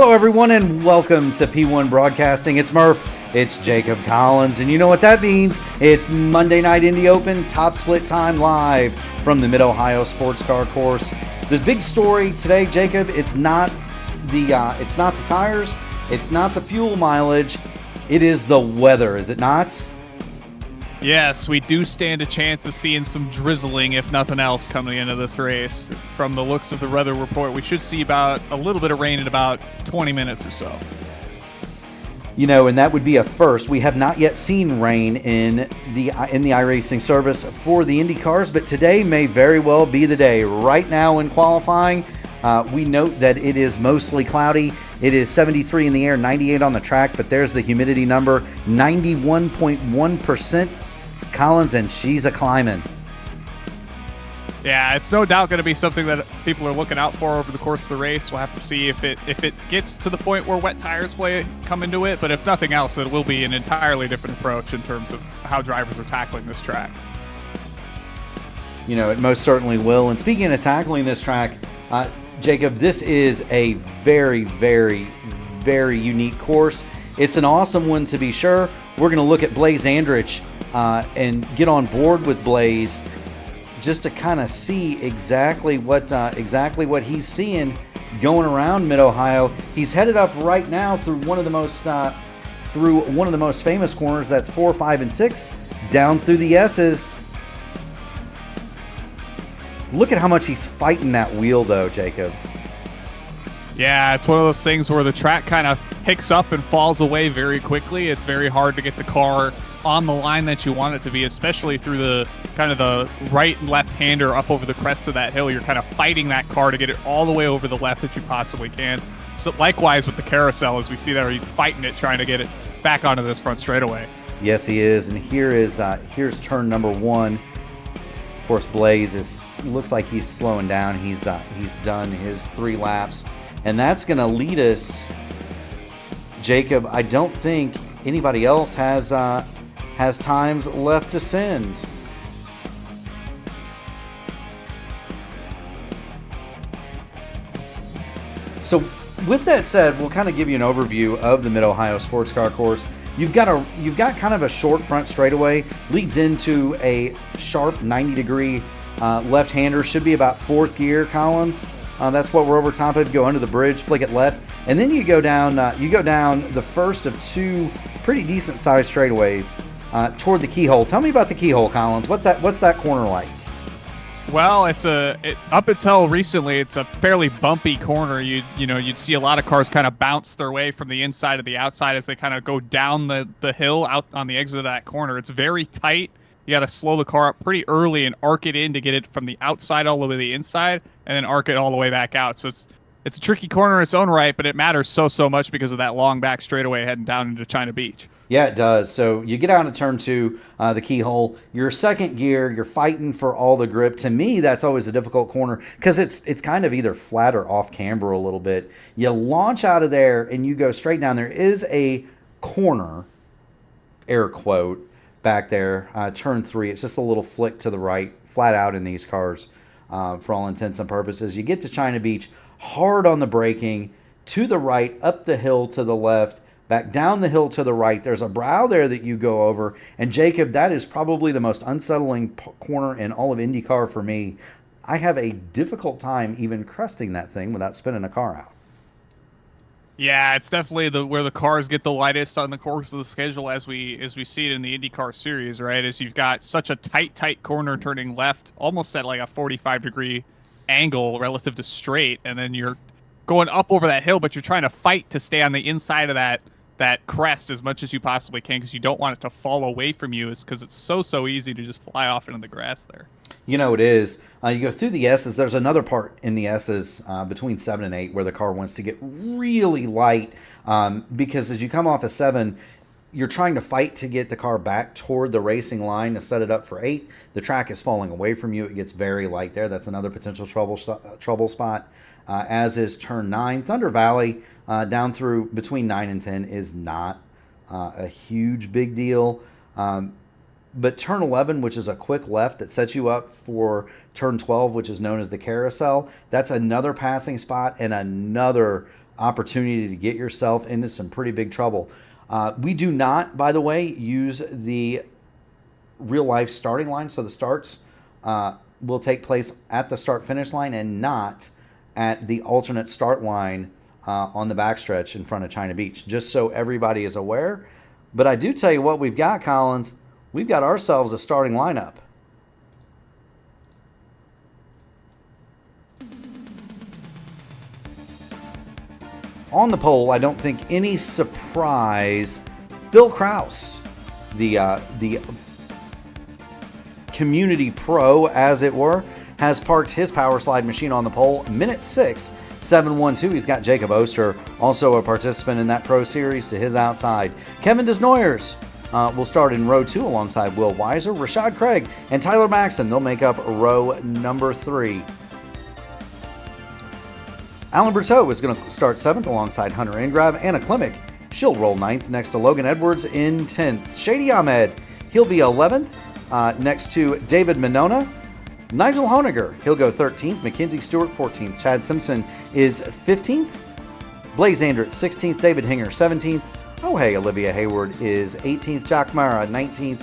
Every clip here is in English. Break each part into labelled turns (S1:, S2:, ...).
S1: Hello, everyone, and welcome to P1 Broadcasting. It's Murph, it's Jacob Collins, and you know what that means. It's Monday Night Indy Open, top split time live from the Mid-Ohio Sports Car Course. The big story today, Jacob, it's not the tires, it's not the fuel mileage, it is the weather, is it not?
S2: Yes, we do stand a chance of seeing some drizzling, if nothing else, coming into this race. From the looks of the weather report, we should see about a little bit of rain in about 20 minutes or so.
S1: You know, and that would be a first. We have not yet seen rain in the iRacing service for the Indy cars, but today may very well be the day. Right now in qualifying, we note that it is mostly cloudy. It is 73 in the air, 98 on the track, but there's the humidity number, 91.1%. Collins, and she's a climbing.
S2: Yeah, it's no doubt going to be something that people are looking out for over the course of the race. We'll have to see if it gets to the point where wet tires come into it, but if nothing else, it will be an entirely different approach in terms of how drivers are tackling this track.
S1: You know, it most certainly will. And speaking of tackling this track, Jacob, this is a very, very, very unique course. It's an awesome one to be sure. We're going to look at Blaze Andrich and get on board with Blaze just to kind of see exactly what he's seeing going around Mid-Ohio. He's headed up right now through one of the most famous corners. That's 4, 5, and 6, down through the S's. Look at how much he's fighting that wheel, though, Jacob.
S2: Yeah, it's one of those things where the track kind of picks up and falls away very quickly. It's very hard to get the car on the line that you want it to be, especially through the kind of the right and left-hander up over the crest of that hill. You're kind of fighting that car to get it all the way over the left that you possibly can. So likewise with the carousel, as we see there, he's fighting it, trying to get it back onto this front straightaway.
S1: Yes, he is. And here's turn number 1. Of course, Blaze looks like he's slowing down. He's done his 3 laps, and that's going to lead us, Jacob. I don't think anybody else has times left to send. So with that said, we'll kind of give you an overview of the Mid-Ohio Sports Car Course. You've got kind of a short front straightaway, leads into a sharp 90-degree left-hander. Should be about 4th gear, Collins. That's what we're over top of. Go under the bridge, flick it left, and then you go down the first of 2 pretty decent sized straightaways toward the keyhole. Tell me about the keyhole, Collins. What's that corner like?
S2: Well, up until recently, it's a fairly bumpy corner. You'd see a lot of cars kind of bounce their way from the inside to the outside as they kind of go down the hill out on the exit of that corner. It's very tight. You got to slow the car up pretty early and arc it in to get it from the outside all the way to the inside, and then arc it all the way back out. So it's a tricky corner in its own right, but it matters so much because of that long back straightaway heading down into China Beach.
S1: Yeah, it does. So you get out of turn 2, the keyhole. Your 2nd gear, you're fighting for all the grip. To me, that's always a difficult corner because it's kind of either flat or off camber a little bit. You launch out of there and you go straight down. There is a corner, air quote, back there, turn 3. It's just a little flick to the right, flat out in these cars for all intents and purposes. You get to China Beach, hard on the braking, to the right, up the hill to the left, back down the hill to the right. There's a brow there that you go over. And Jacob, that is probably the most unsettling corner in all of IndyCar for me. I have a difficult time even cresting that thing without spinning a car out.
S2: Yeah, it's definitely where the cars get the lightest on the course of the schedule as we see it in the IndyCar Series, right? As you've got such a tight corner turning left, almost at like a 45-degree angle relative to straight, and then you're going up over that hill, but you're trying to fight to stay on the inside of that crest as much as you possibly can because you don't want it to fall away from you, because it's so easy to just fly off into the grass there.
S1: You know it is. You go through the S's. There's another part in the S's between 7 and 8 where the car wants to get really light because as you come off of 7, you're trying to fight to get the car back toward the racing line to set it up for 8. The track is falling away from you. It gets very light there. That's another potential trouble spot, as is turn 9. Thunder Valley down through between 9 and 10 is not a huge big deal. But turn 11, which is a quick left that sets you up for turn 12, which is known as the carousel, that's another passing spot and another opportunity to get yourself into some pretty big trouble. We do not, by the way, use the real-life starting line, so the starts will take place at the start-finish line and not at the alternate start line on the backstretch in front of China Beach, just so everybody is aware. But I do tell you what we've got, Collins. We've got ourselves a starting lineup. On the pole, I don't think any surprise, Phil Kraus, the community pro, as it were, has parked his power slide machine on the pole. Minute 6, 7:12. He's got Jacob Oster, also a participant in that pro series, to his outside. Kevin Desnoyers will start in row 2 alongside Will Weiser, Rashad Craig, and Tyler Maxson. They'll make up row number 3. Alan Berteau is going to start 7th alongside Hunter Ingrab. Anna Klimek, she'll roll 9th next to Logan Edwards in 10th. Shady Ahmed, he'll be 11th next to David Monona. Nigel Honiger, he'll go 13th. Mackenzie Stewart, 14th. Chad Simpson is 15th. Blaze Andrews, 16th. David Hinger, 17th. Oh, hey, Olivia Hayward is 18th. Jack Mara, 19th.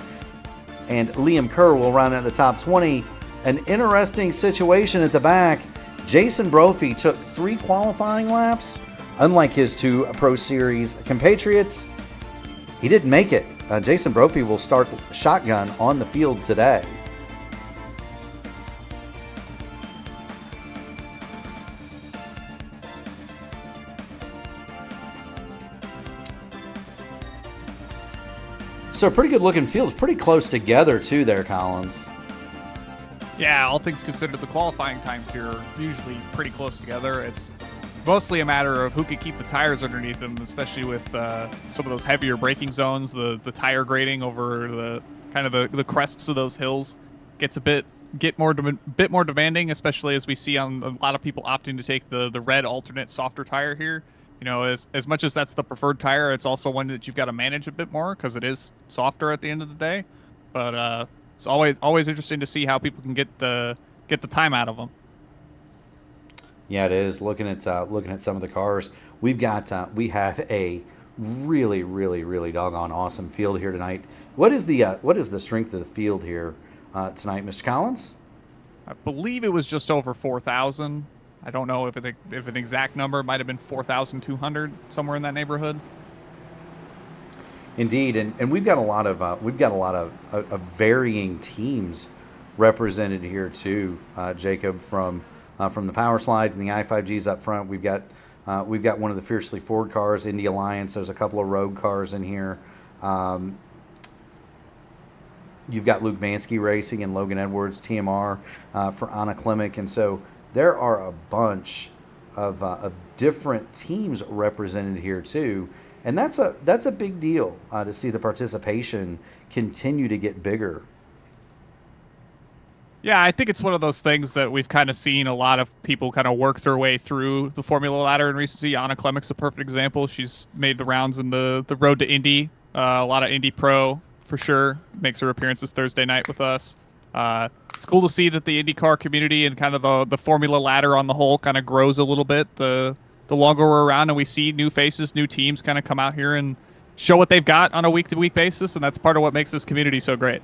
S1: And Liam Kerr will round out the top 20. An interesting situation at the back. Jason Brophy took 3 qualifying laps. Unlike his 2 Pro Series compatriots, he didn't make it. Jason Brophy will start shotgun on the field today. So a pretty good looking field. It's pretty close together too there, Collins.
S2: Yeah, all things considered, the qualifying times here are usually pretty close together. It's mostly a matter of who can keep the tires underneath them, especially with some of those heavier braking zones. The tire grading over the kind of the crests of those hills gets a bit more demanding, especially as we see on a lot of people opting to take the red alternate softer tire here. You know, as much as that's the preferred tire, it's also one that you've got to manage a bit more because it is softer at the end of the day. But it's always interesting to see how people can get the time out of them.
S1: Yeah, it is. Looking at some of the cars, we have a really doggone awesome field here tonight. What is the strength of the field here tonight, Mr. Collins?
S2: I believe it was just over 4,000. I don't know if an exact number. It might have been 4,200, somewhere in that neighborhood.
S1: Indeed, and we've got a lot of varying teams represented here too, Jacob, from the power slides and the I5Gs up front. We've got one of the Fiercely Ford cars, Indy Alliance. There's a couple of Rogue cars in here. You've got Luke Mansky Racing and Logan Edwards, TMR for Anna Klimek, and so there are a bunch of different teams represented here too. And that's a big deal to see the participation continue to get bigger.
S2: Yeah, I think it's one of those things that we've kind of seen a lot of people kind of work their way through the Formula ladder in recency. Anna Klemek's a perfect example. She's made the rounds in the road to Indy, a lot of Indy Pro for sure. Makes her appearances Thursday night with us. It's cool to see that the IndyCar community and kind of the Formula ladder on the whole kind of grows a little bit. The longer we're around and we see new faces, new teams kind of come out here and show what they've got on a week-to-week basis, and that's part of what makes this community so great.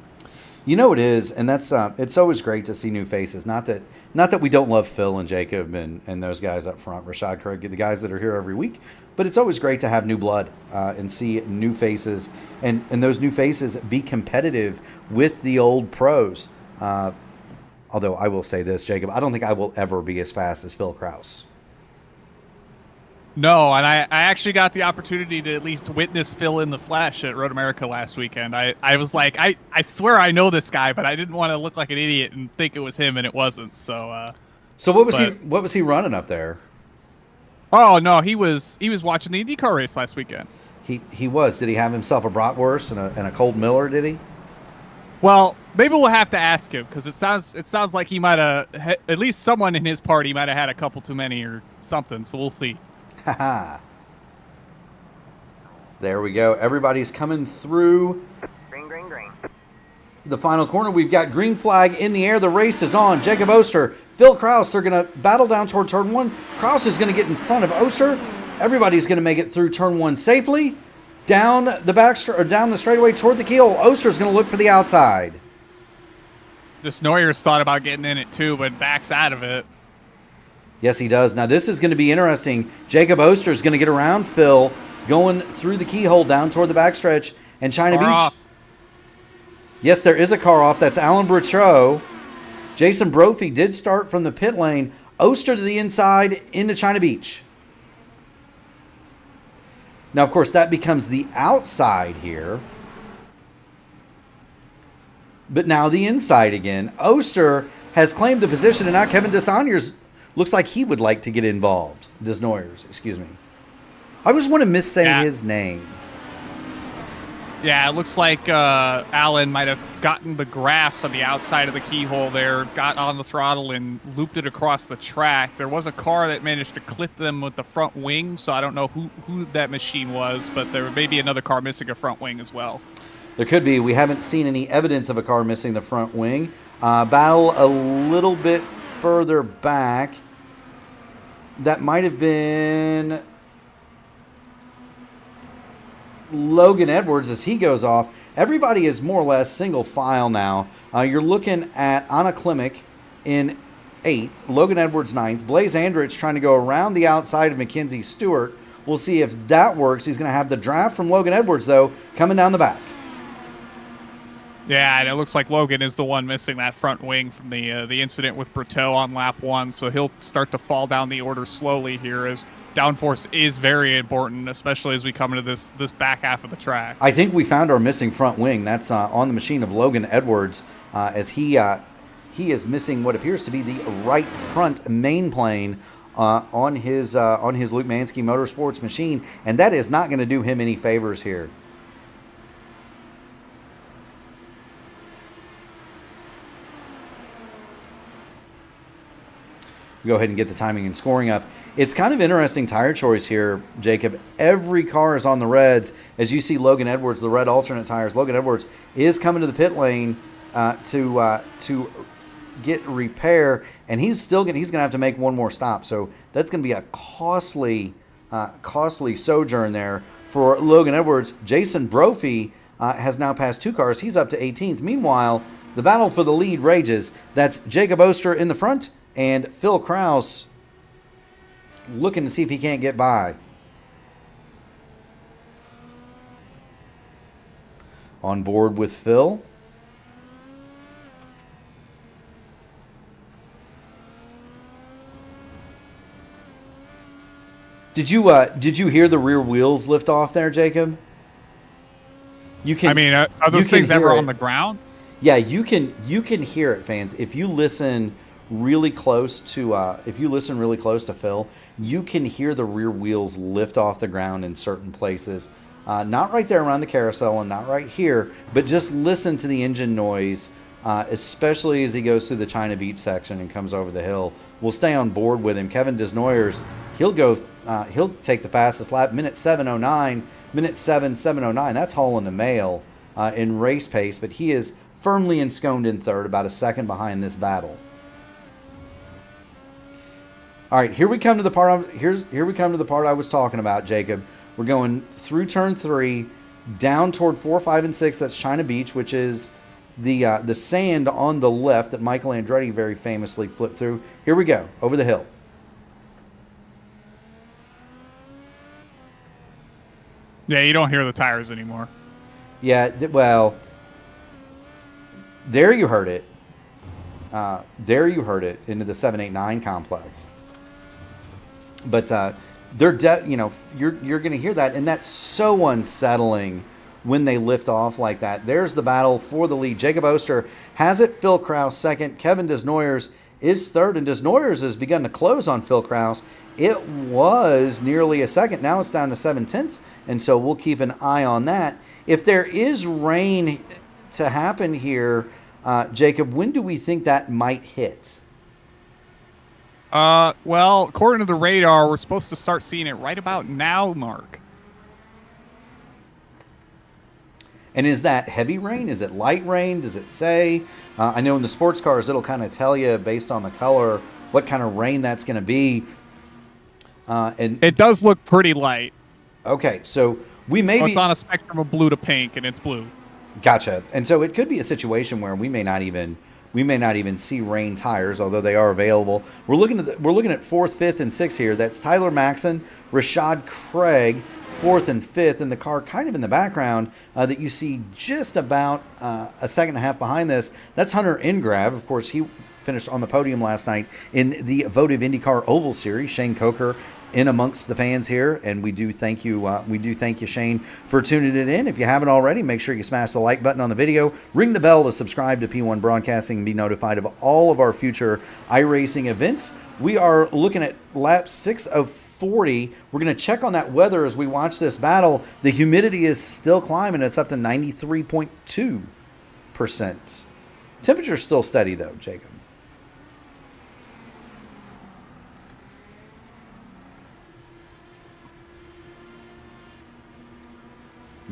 S1: You know it is, and that's it's always great to see new faces. Not that we don't love Phil and Jacob and those guys up front, Rashad Craig, the guys that are here every week, but it's always great to have new blood and see new faces, and those new faces be competitive with the old pros. Although I will say this, Jacob, I don't think I will ever be as fast as Phil Kraus.
S2: No, and I actually got the opportunity to at least witness Phil in the flesh at Road America last weekend. I was like, I swear I know this guy, but I didn't want to look like an idiot and think it was him, and it wasn't. So
S1: what was he running up there?
S2: Oh no, he was watching the IndyCar race last weekend.
S1: He was. Did he have himself a bratwurst and a cold Miller? Did he?
S2: Well, maybe we'll have to ask him because it sounds like he might have, at least someone in his party might have had a couple too many or something. So we'll see.
S1: Haha. There we go. Everybody's coming through.
S3: Green.
S1: The final corner. We've got green flag in the air. The race is on. Jacob Oster, Phil Kraus. They're going to battle down toward turn 1. Kraus is going to get in front of Oster. Everybody's going to make it through turn 1 safely. Down the straightaway toward the keel. Oster's going to look for the outside.
S2: Desnoyers thought about getting in it too, but backs out of it.
S1: Yes, he does. Now, this is going to be interesting. Jacob Oster's going to get around Phil, going through the keyhole down toward the backstretch and China Beach.
S2: Off.
S1: Yes, there is a car off. That's Alan Bretreau. Jason Brophy did start from the pit lane. Oster to the inside into China Beach. Now, of course, that becomes the outside here. But now the inside again. Oster has claimed the position, and now Kevin Desnoyers looks like he would like to get involved. Desnoyers, excuse me. I always want to missay his name.
S2: Yeah, it looks like Alan might have gotten the grass on the outside of the keyhole there, got on the throttle, and looped it across the track. There was a car that managed to clip them with the front wing, so I don't know who that machine was, but there may be another car missing a front wing as well.
S1: There could be. We haven't seen any evidence of a car missing the front wing. Battle a little bit further back. That might have been Logan Edwards as he goes off. Everybody is more or less single file now. You're looking at Anna Klimek in 8th, Logan Edwards 9th, Blaze Andrich trying to go around the outside of Mackenzie Stewart. We'll see if that works. He's going to have the draft from Logan Edwards, though, coming down the back.
S2: Yeah, and it looks like Logan is the one missing that front wing from the incident with Berteau on lap 1, so he'll start to fall down the order slowly here as downforce is very important, especially as we come into this back half of the track.
S1: I think we found our missing front wing. That's on the machine of Logan Edwards as he is missing what appears to be the right front main plane on his Luke Mansky Motorsports machine, and that is not going to do him any favors here. Go ahead and get the timing and scoring up. It's kind of interesting tire choice here, Jacob. Every car is on the reds. As you see Logan Edwards, the red alternate tires, Logan Edwards is coming to the pit lane to get repair, and he's going to have to make one more stop. So that's going to be a costly sojourn there for Logan Edwards. Jason Brophy has now passed 2 cars. He's up to 18th. Meanwhile, the battle for the lead rages. That's Jacob Oster in the front, and Phil Kraus looking to see if he can't get by. On board with Phil. Did you hear the rear wheels lift off there, Jacob? You can.
S2: I mean, are those things ever on the ground?
S1: Yeah, you can hear it, fans. If you listen really close to Phil, you can hear the rear wheels lift off the ground in certain places. Not right there around the carousel and not right here, but just listen to the engine noise, especially as he goes through the China Beach section and comes over the hill. We'll stay on board with him. Kevin Desnoyers, he'll take the fastest lap, minute 7:09, minute 7:09. That's hauling the mail in race pace, but he is firmly ensconced in third, about a second behind this battle. All right, here we come to the part I was talking about, Jacob. We're going through turn 3, down toward 4, 5, and 6. That's China Beach, which is the sand on the left that Michael Andretti very famously flipped through. Here we go, over the hill.
S2: Yeah, you don't hear the tires anymore.
S1: Yeah, well, there you heard it. There you heard it into the 789 complex. But you're going to hear that, and that's so unsettling when they lift off like that. There's the battle for the lead. Jacob Oster has it. Phil Kraus second. Kevin Desnoyers is third, and Desnoyers has begun to close on Phil Kraus. It was nearly a second. Now it's down to 7/10, and so we'll keep an eye on that. If there is rain to happen here, Jacob, when do we think that might hit?
S2: Well, according to the radar, we're supposed to start seeing it right about now, Mark.
S1: And is that heavy rain? Is it light rain? Does it say? I know in the sports cars, it'll kind of tell you based on the color what kind of rain that's going to be. And
S2: It does look pretty light.
S1: okay, so we may
S2: So
S1: be
S2: it's on a spectrum of blue to pink, and it's blue.
S1: gotcha. And so it could be a situation where we may not even see rain tires, although they are available. We're looking at fourth, fifth, and sixth here. That's Tyler Maxson, Rashad Craig, fourth and fifth, and the car kind of in the background that you see just about a second and a half behind this. That's Hunter Ingrav. Of course, he finished on the podium last night in the Votive IndyCar Oval Series. Shane Coker in amongst the fans here, and we do thank you. Shane, for tuning it in. If you haven't already, make sure you smash the like button on the video, ring the bell to subscribe to P1 Broadcasting, and be notified of all of our future iRacing events. We are looking at lap 6 of 40. We're going to check on that weather as we watch this battle. The humidity is still climbing. It's up to 93.2%. Temperature's still steady though, Jacob.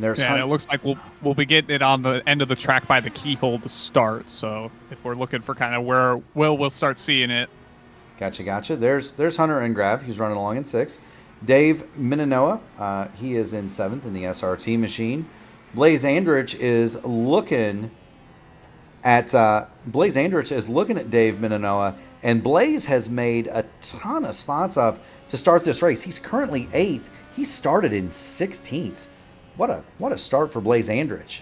S2: And it looks like we'll be getting it on the end of the track by the keyhole to start. So if we're looking for kind of where we'll start seeing it.
S1: Gotcha. There's Hunter Ingrav. He's running along in 6th. Dave Minanoa, he is in 7th in the SRT machine. Blaze Andrich is looking at Dave Minanoa, and Blaze has made a ton of spots up to start this race. He's currently 8th. He started in 16th. What a start for Blaze Andrich.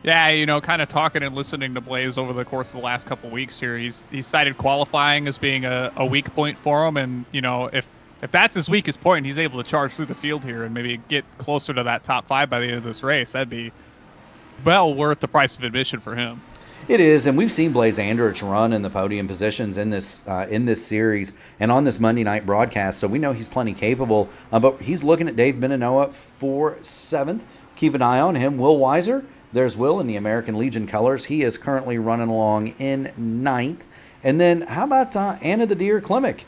S2: Yeah, kind of talking and listening to Blaze over the course of the last couple weeks here. He's cited qualifying as being a weak point for him, and if that's his weakest point, and he's able to charge through the field here and maybe get closer to that top 5 by the end of this race, that'd be well worth the price of admission for him.
S1: It is, and we've seen Blaze Andrich run in the podium positions in this series and on this Monday night broadcast, so we know he's plenty capable. But he's looking at Dave Minanoa for 7th. Keep an eye on him. Will Weiser, there's Will in the American Legion colors. He is currently running along in 9th. And then how about Anna the Deer Klimek?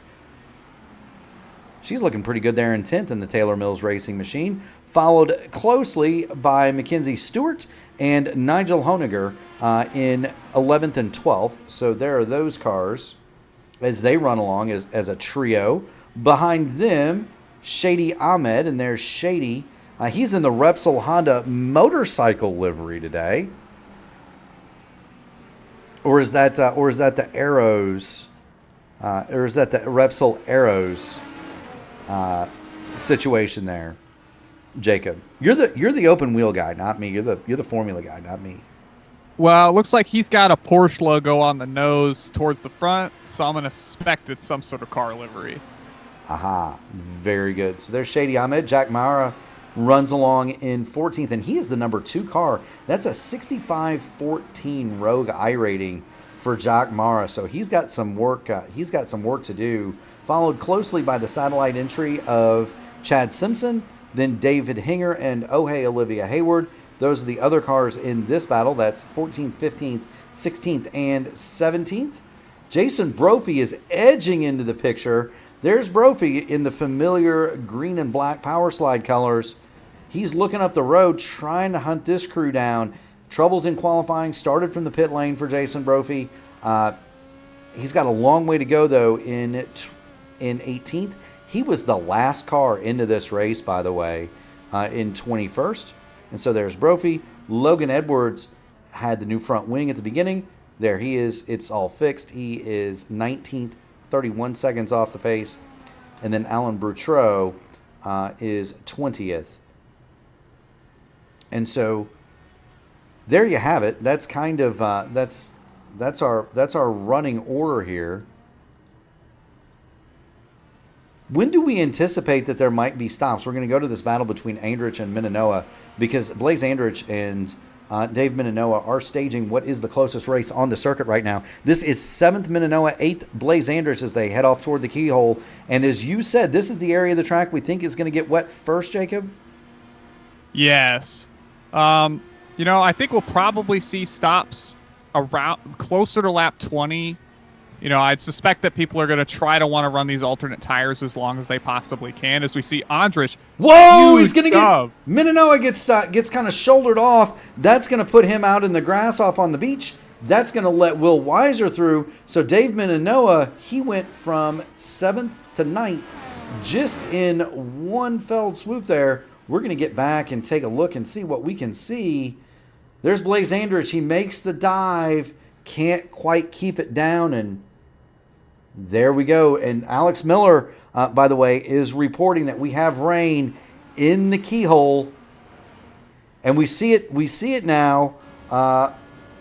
S1: She's looking pretty good there in 10th in the Taylor Mills Racing machine, followed closely by Mackenzie Stewart and Nigel Honiger in 11th and 12th. So there are those cars as they run along as a trio. Behind them, Shady Ahmed, and there's Shady. He's in the Repsol Honda motorcycle livery today. Or is that the Arrows? Or is that the Repsol Arrows situation there? Jacob, you're the open wheel guy, not me. You're the formula guy, not me.
S2: Well, it looks like he's got a Porsche logo on the nose towards the front, so I'm going to suspect it's some sort of car livery.
S1: Aha, very good. So there's Shady Ahmed. Jack Mara runs along in 14th, and he is the number 2 car. That's a 65-14 Rogue I rating for Jack Mara. So he's got some work. To do. Followed closely by the satellite entry of Chad Simpson, then David Hinger and Olivia Hayward. Those are the other cars in this battle. That's 14th, 15th, 16th, and 17th. Jason Brophy is edging into the picture. There's Brophy in the familiar green and black power slide colors. He's looking up the road, trying to hunt this crew down. Troubles in qualifying started from the pit lane for Jason Brophy. He's got a long way to go, though, in 18th. He was the last car into this race, by the way, in 21st. And so there's Brophy. Logan Edwards had the new front wing at the beginning. There he is. It's all fixed. He is 19th, 31 seconds off the pace. And then Alan Boutreau is 20th. And so there you have it. That's kind of that's our running order here. When do we anticipate that there might be stops? We're going to go to this battle between Andrich and Minanoa because Blaze Andrich and Dave Minanoa are staging what is the closest race on the circuit right now. This is 7th Minanoa, 8th Blaze Andrich as they head off toward the keyhole. And as you said, this is the area of the track we think is going to get wet first, Jacob?
S2: Yes. I think we'll probably see stops around closer to lap 20. I'd suspect that people are going to try to want to run these alternate tires as long as they possibly can. As we see Andrich.
S1: Whoa, he's going to get... Minanoa gets kind of shouldered off. That's going to put him out in the grass off on the beach. That's going to let Will Weiser through. So Dave Meninoa, he went from 7th to 9th just in one fell swoop there. We're going to get back and take a look and see what we can see. There's Blaze Andrich. He makes the dive, can't quite keep it down, and there we go. And Alex Miller, by the way, is reporting that we have rain in the keyhole, and we see it. We see it now.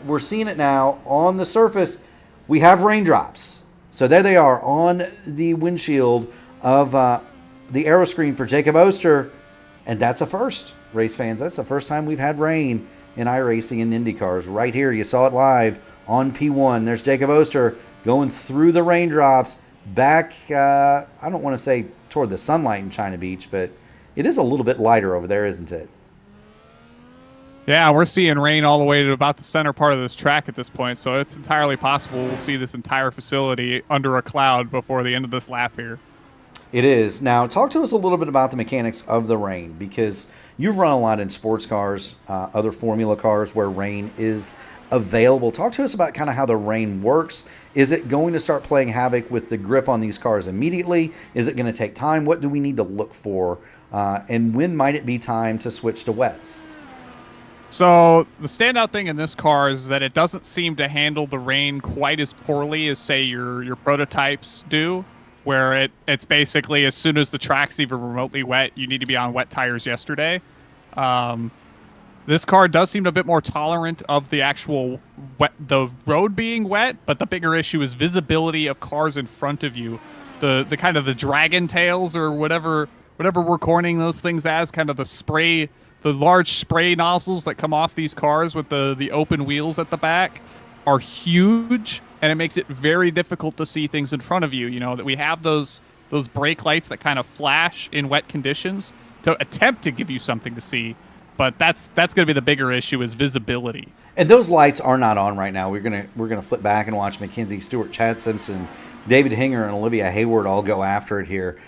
S1: We're seeing it now on the surface. We have raindrops. So there they are on the windshield of the aero screen for Jacob Oster, and that's a first, race fans. That's the first time we've had rain in iRacing and IndyCars. Right here, you saw it live on P1. There's Jacob Oster going through the raindrops back, I don't want to say toward the sunlight in China Beach, but it is a little bit lighter over there, isn't it?
S2: Yeah, we're seeing rain all the way to about the center part of this track at this point, so it's entirely possible we'll see this entire facility under a cloud before the end of this lap here.
S1: It is. Now, talk to us a little bit about the mechanics of the rain, because you've run a lot in sports cars, other Formula cars where rain is available. Talk to us about kind of how the rain works. Is it going to start playing havoc with the grip on these cars immediately? Is it going to take time? What do we need to look for? And when might it be time to switch to wets?
S2: So the standout thing in this car is that it doesn't seem to handle the rain quite as poorly as, say, your prototypes do, where it's basically as soon as the track's even remotely wet, you need to be on wet tires yesterday. This car does seem a bit more tolerant of the actual the road being wet, but the bigger issue is visibility of cars in front of you. The kind of the dragon tails or whatever we're coining those things as, kind of the large spray nozzles that come off these cars with the open wheels at the back are huge, and it makes it very difficult to see things in front of you. You know, that we have those brake lights that kind of flash in wet conditions to attempt to give you something to see, but that's going to be the bigger issue, is visibility.
S1: And those lights are not on right now. We're gonna flip back and watch Mackenzie Stewart, Chad Simpson, David Hinger, and Olivia Hayward all go after it here.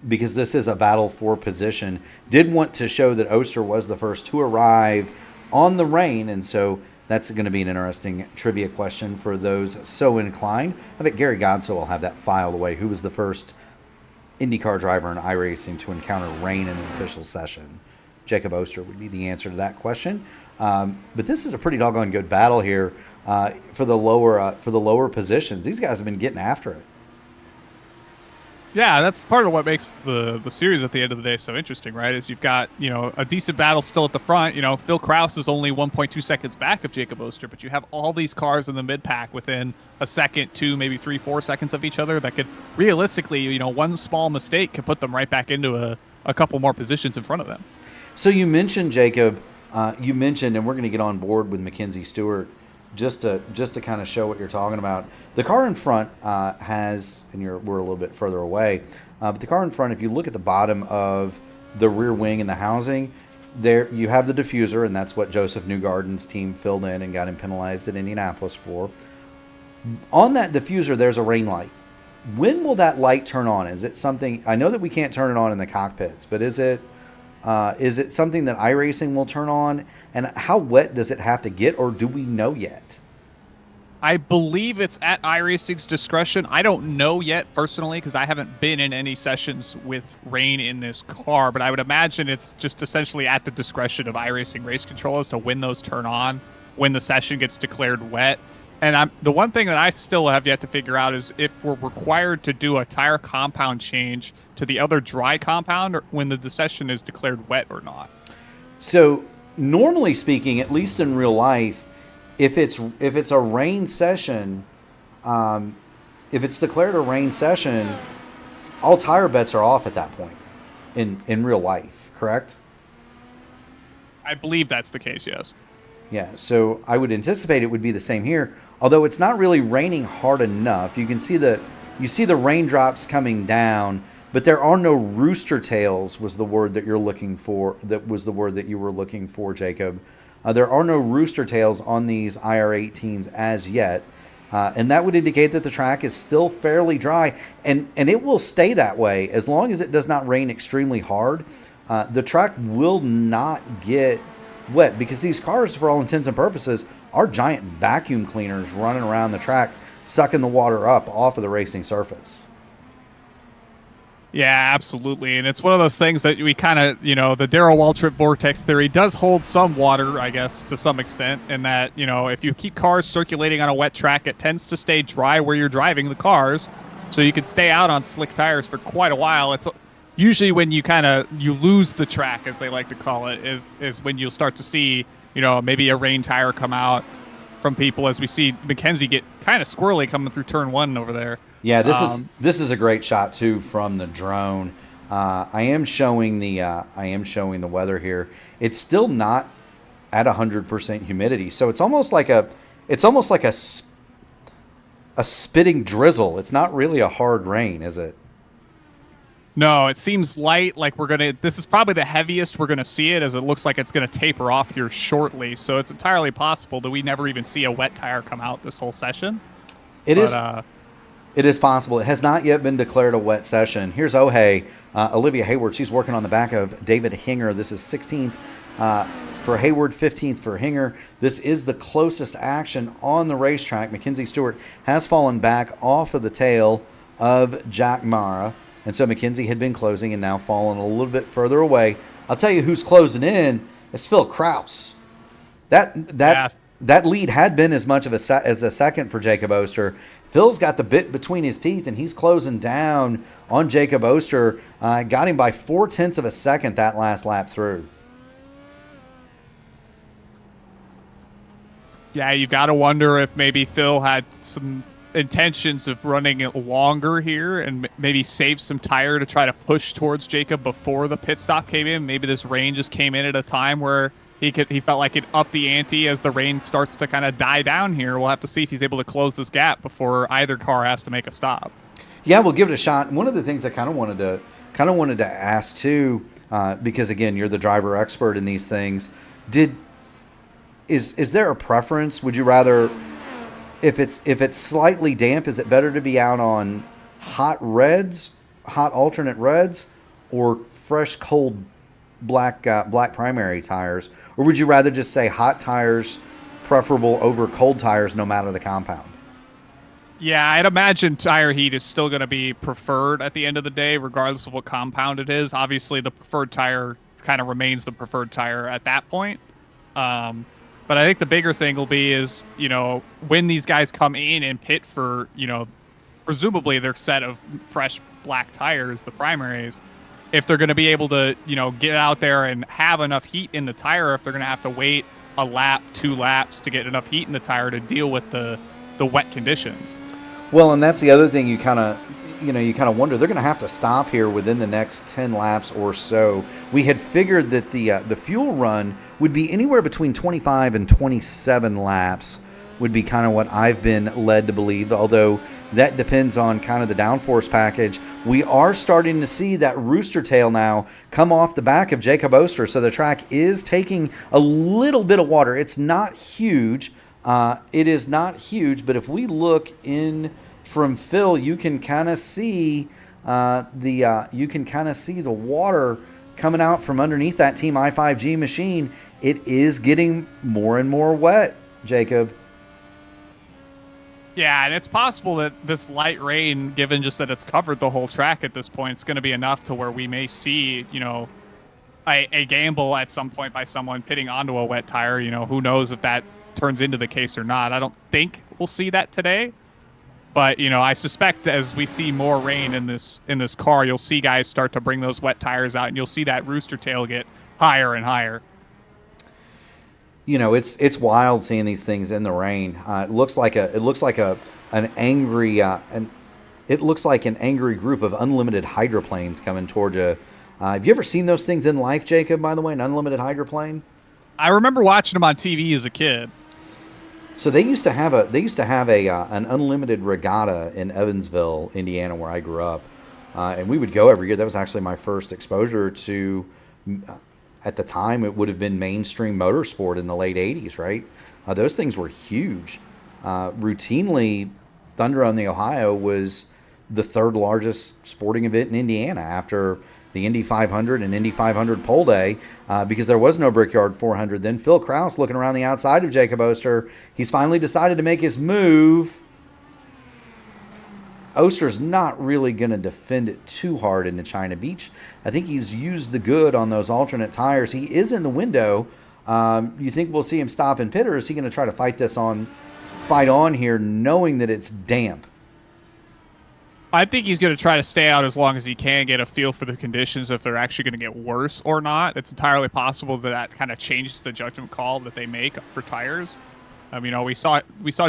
S1: Because this is a battle for position. Did want to show that Oster was the first to arrive on the rain, and so that's going to be an interesting trivia question for those so inclined. I bet Gary Godso will have that filed away. Who was the first IndyCar driver in iRacing to encounter rain in an official session? Jacob Oster would be the answer to that question. But this is a pretty doggone good battle here for the lower positions. These guys have been getting after it.
S2: Yeah, that's part of what makes the series at the end of the day so interesting, right? Is you've got, a decent battle still at the front. Phil Krause is only 1.2 seconds back of Jacob Oster, but you have all these cars in the mid-pack within a second, 2, maybe 3, 4 seconds of each other that could realistically, one small mistake could put them right back into a couple more positions in front of them.
S1: So you mentioned, Jacob, and we're going to get on board with Mackenzie Stewart just to kind of show what you're talking about. The car in front has, and we're a little bit further away, but the car in front, if you look at the bottom of the rear wing and the housing, there you have the diffuser, and that's what Joseph Newgarden's team filled in and got him penalized at Indianapolis for. On that diffuser, there's a rain light. When will that light turn on? Is it something, I know that we can't turn it on in the cockpits, but is it something that iRacing will turn on? And how wet does it have to get, or do we know yet?
S2: I believe it's at iRacing's discretion. I don't know yet personally, because I haven't been in any sessions with rain in this car, but I would imagine it's just essentially at the discretion of iRacing Race Control as to when those turn on, when the session gets declared wet. And the one thing that I still have yet to figure out is if we're required to do a tire compound change to the other dry compound, or when the session is declared wet or not.
S1: So normally speaking, at least in real life, if it's a rain session, if it's declared a rain session, all tire bets are off at that point in real life, correct?
S2: I believe that's the case, yes.
S1: Yeah, so I would anticipate it would be the same here, although it's not really raining hard enough. You can see the raindrops coming down, but there are no rooster tails was the word that you're looking for. That was the word that you were looking for, Jacob. There are no rooster tails on these IR18s as yet, and that would indicate that the track is still fairly dry, and it will stay that way as long as it does not rain extremely hard. The track will not get wet because these cars, for all intents and purposes, our giant vacuum cleaners running around the track, sucking the water up off of the racing surface.
S2: Yeah, absolutely. And it's one of those things that we kind of, the Darrell Waltrip vortex theory does hold some water, I guess, to some extent, in that, if you keep cars circulating on a wet track, it tends to stay dry where you're driving the cars. So you can stay out on slick tires for quite a while. It's usually when you lose the track, as they like to call it, is when you'll start to see, maybe a rain tire come out from people, as we see Mackenzie get kind of squirrely coming through turn 1 over there.
S1: Yeah, this is a great shot too from the drone. I am showing the weather here. It's still not at 100% humidity, so it's almost like a spitting drizzle. It's not really a hard rain, is it?
S2: No, it seems light. Like this is probably the heaviest we're gonna see it, as it looks like it's gonna taper off here shortly. So it's entirely possible that we never even see a wet tire come out this whole session.
S1: It is possible. It has not yet been declared a wet session. Here's Olivia Hayward. She's working on the back of David Hinger. This is 16th for Hayward, 15th for Hinger. This is the closest action on the racetrack. Mackenzie Stewart has fallen back off of the tail of Jack Mara. And so Mackenzie had been closing and now fallen a little bit further away. I'll tell you who's closing in. It's Phil Kraus. That lead had been as much of as a second for Jacob Oster. Phil's got the bit between his teeth, and he's closing down on Jacob Oster. Got him by 0.4 of a second that last lap through.
S2: Yeah, you got to wonder if maybe Phil had some intentions of running it longer here and maybe save some tire to try to push towards Jacob before the pit stop came in. Maybe this rain just came in at a time where he felt like it upped the ante as the rain starts to kind of die down here. We'll have to see if he's able to close this gap before either car has to make a stop.
S1: Yeah, we'll give it a shot. One of the things I kind of wanted to ask too, because again, you're the driver expert in these things. Is there a preference? Would you rather, if it's slightly damp, is it better to be out on hot alternate reds, or fresh cold black primary tires? Or would you rather just say hot tires preferable over cold tires no matter the compound?
S2: Yeah, I'd imagine tire heat is still going to be preferred at the end of the day, regardless of what compound it is. Obviously, the preferred tire kind of remains the preferred tire at that point. But I think the bigger thing will be is, when these guys come in and pit for, presumably their set of fresh black tires, the primaries, if they're going to be able to, get out there and have enough heat in the tire, if they're going to have to wait a lap, 2 laps to get enough heat in the tire to deal with the wet conditions.
S1: Well, and that's the other thing you kind of wonder. They're going to have to stop here within the next 10 laps or so. We had figured that the fuel run would be anywhere between 25 and 27 laps would be kind of what I've been led to believe, although that depends on kind of the downforce package. We are starting to see that rooster tail now come off the back of Jacob Oster, so the track is taking a little bit of water. It's not huge. It is not huge, but if we look in from Phil, you can kind of see the water coming out from underneath that Team I5G machine. It is getting more and more wet, Jacob.
S2: Yeah, and it's possible that this light rain, given just that it's covered the whole track at this point, it's going to be enough to where we may see, a gamble at some point by someone pitting onto a wet tire. Who knows if that turns into the case or not. I don't think we'll see that today. But, I suspect as we see more rain in this car, you'll see guys start to bring those wet tires out, and you'll see that rooster tail get higher and higher.
S1: It's wild seeing these things in the rain. It looks like an angry group of unlimited hydroplanes coming toward you. Have you ever seen those things in life, Jacob? By the way, an unlimited hydroplane.
S2: I remember watching them on TV as a kid.
S1: So they used to have an unlimited regatta in Evansville, Indiana, where I grew up, and we would go every year. That was actually my first exposure to. At the time, it would have been mainstream motorsport in the late 80s, right? Those things were huge. Routinely, Thunder on the Ohio was the third largest sporting event in Indiana after the Indy 500 and Indy 500 pole day because there was no Brickyard 400. Then Phil Kraus looking around the outside of Jacob Oster. He's finally decided to make his move. Oster's not really going to defend it too hard into China Beach. I think he's used the good on those alternate tires. He is in the window. You think we'll see him stop and pit, or is he going to try to fight on here knowing that it's damp?
S2: I think he's going to try to stay out as long as he can, get a feel for the conditions, if they're actually going to get worse or not. It's entirely possible that kind of changes the judgment call that they make for tires. We saw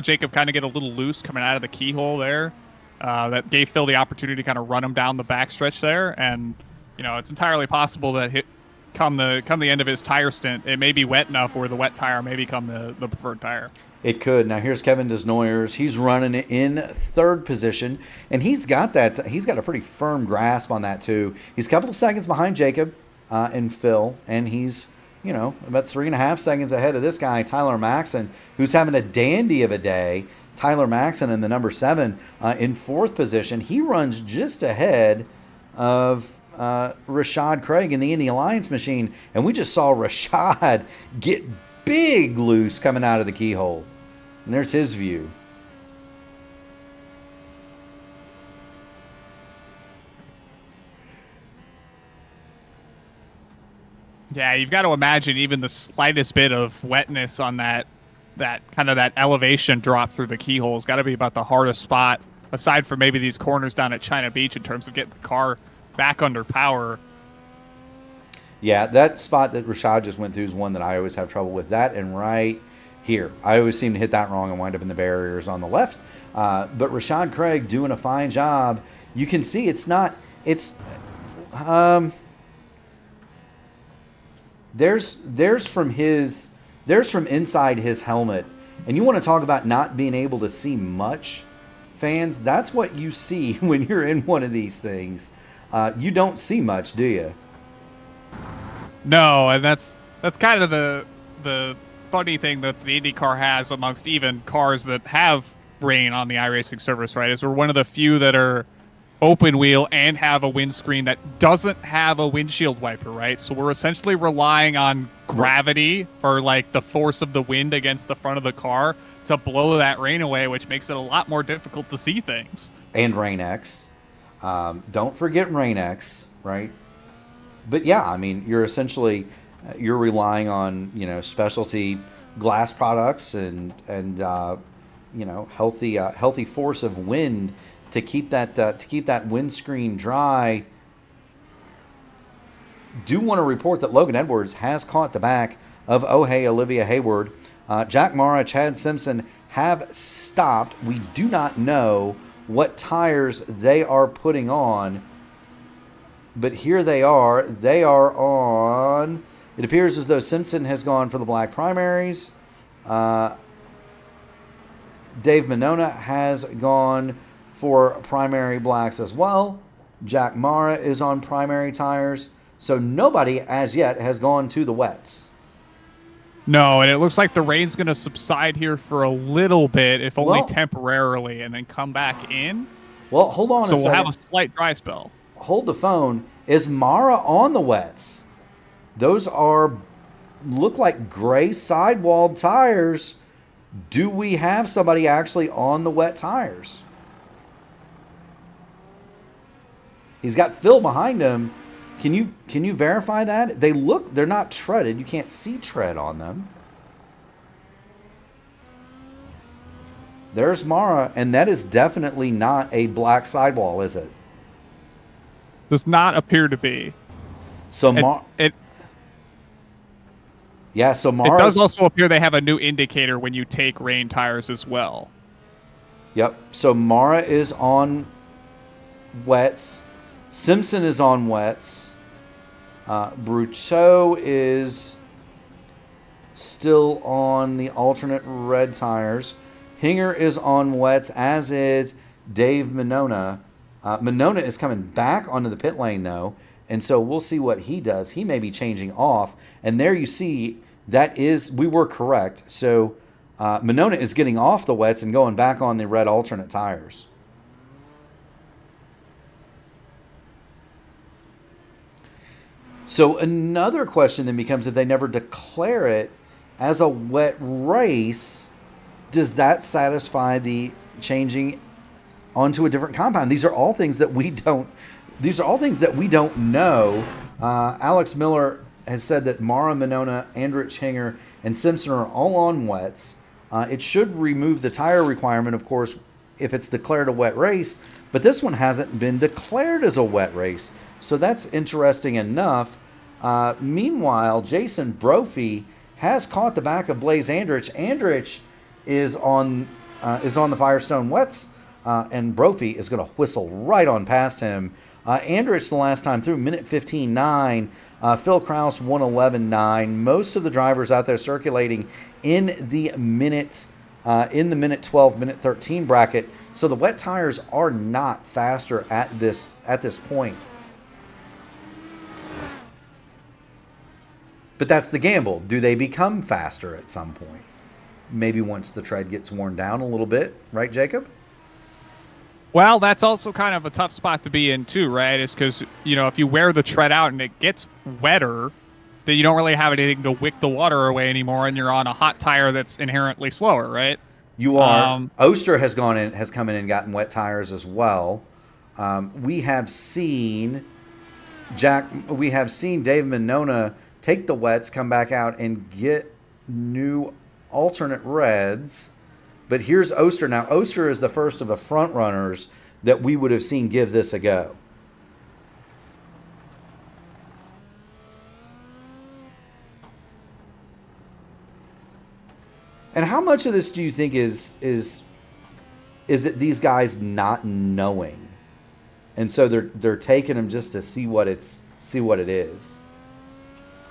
S2: Jacob kind of get a little loose coming out of the keyhole there. That gave Phil the opportunity to kind of run him down the backstretch there, and it's entirely possible that come the end of his tire stint, it may be wet enough where the wet tire may become the preferred tire.
S1: It could. Now here's Kevin Desnoyers. He's running it in third position, and he's got a pretty firm grasp on that too. He's a couple of seconds behind Jacob and Phil, and he's about 3.5 seconds ahead of this guy, Tyler Maxson, who's having a dandy of a day. Tyler Maxson in the number 7 in fourth position. He runs just ahead of Rashad Craig in the Indy Alliance machine, and we just saw Rashad get big loose coming out of the keyhole. And there's his view.
S2: Yeah, you've got to imagine even the slightest bit of wetness on that kind of that elevation drop through the keyhole has got to be about the hardest spot, aside from maybe these corners down at China Beach, in terms of getting the car back under power.
S1: Yeah, that spot that Rashad just went through is one that I always have trouble with. That and right here. I always seem to hit that wrong and wind up in the barriers on the left. But Rashad Craig doing a fine job. You can see there's from inside his helmet. And you want to talk about not being able to see much, fans, that's what you see when you're in one of these things. You don't see much, do you?
S2: No, and that's kind of the funny thing that the IndyCar has amongst even cars that have rain on the iRacing service, right? Is we're one of the few that are open wheel and have a windscreen that doesn't have a windshield wiper, right? So we're essentially relying on gravity, or like the force of the wind against the front of the car, to blow that rain away, which makes it a lot more difficult to see things.
S1: And Rain-X. Don't forget Rain-X, right? But yeah, I mean, you're essentially you're relying on specialty glass products and healthy force of wind to keep that windscreen dry. Do want to report that Logan Edwards has caught the back of Olivia Hayward. Jack Mara, Chad Simpson have stopped. We do not know what tires they are putting on, but here they are. They are on, it appears as though Simpson has gone for the black primaries. Dave Monona has gone for primary blacks as well. Jack Mara is on primary tires. So nobody as yet has gone to the wets.
S2: No, and it looks like the rain's going to subside here for a little bit, if only temporarily, and then come back in.
S1: Well, hold on a second.
S2: So we'll have a slight dry spell.
S1: Hold the phone. Is Mara on the wets? Those look like gray sidewalled tires. Do we have somebody actually on the wet tires? He's got Phil behind him. Can you verify that? They're not treaded. You can't see tread on them. There's Mara, and that is definitely not a black sidewall, is it?
S2: Does not appear to be.
S1: So
S2: Mara.
S1: So Mara.
S2: It does also appear they have a new indicator when you take rain tires as well.
S1: Yep. So Mara is on wets. Simpson is on wets. Bruteau is still on the alternate red tires. Hinger is on wets, as is Dave Monona. Monona is coming back onto the pit lane, though, and so we'll see what he does. He may be changing off, and there you see we were correct. So Monona is getting off the wets and going back on the red alternate tires. So another question then becomes, if they never declare it as a wet race, does that satisfy the changing onto a different compound? These are all things that we don't. These are all things that we don't know. Alex Miller has said that Mara, Monona, Andrich, Hinger, and Simpson are all on wets. It should remove the tire requirement, of course, if it's declared a wet race. But this one hasn't been declared as a wet race, so that's interesting enough. Meanwhile, Jason Brophy has caught the back of Blaze Andrich. Andrich is on the Firestone wets, and Brophy is going to whistle right on past him. Andrich the last time through, minute 15.9. Phil Kraus 1:11.9. Most of the drivers out there circulating in the minute 12, minute 13 bracket. So the wet tires are not faster at this point. But that's the gamble. Do they become faster at some point? Maybe once the tread gets worn down a little bit, right, Jacob?
S2: Well, that's also kind of a tough spot to be in too, right? It's because, if you wear the tread out and it gets wetter, then you don't really have anything to wick the water away anymore, and you're on a hot tire that's inherently slower, right?
S1: You are. Oster has come in and gotten wet tires as well. We have seen Dave Monona take the wets, come back out, and get new alternate reds. But here's Oster. Now, Oster is the first of the front runners that we would have seen give this a go. And how much of this do you think is it these guys not knowing, and so they're taking them just to see what it is?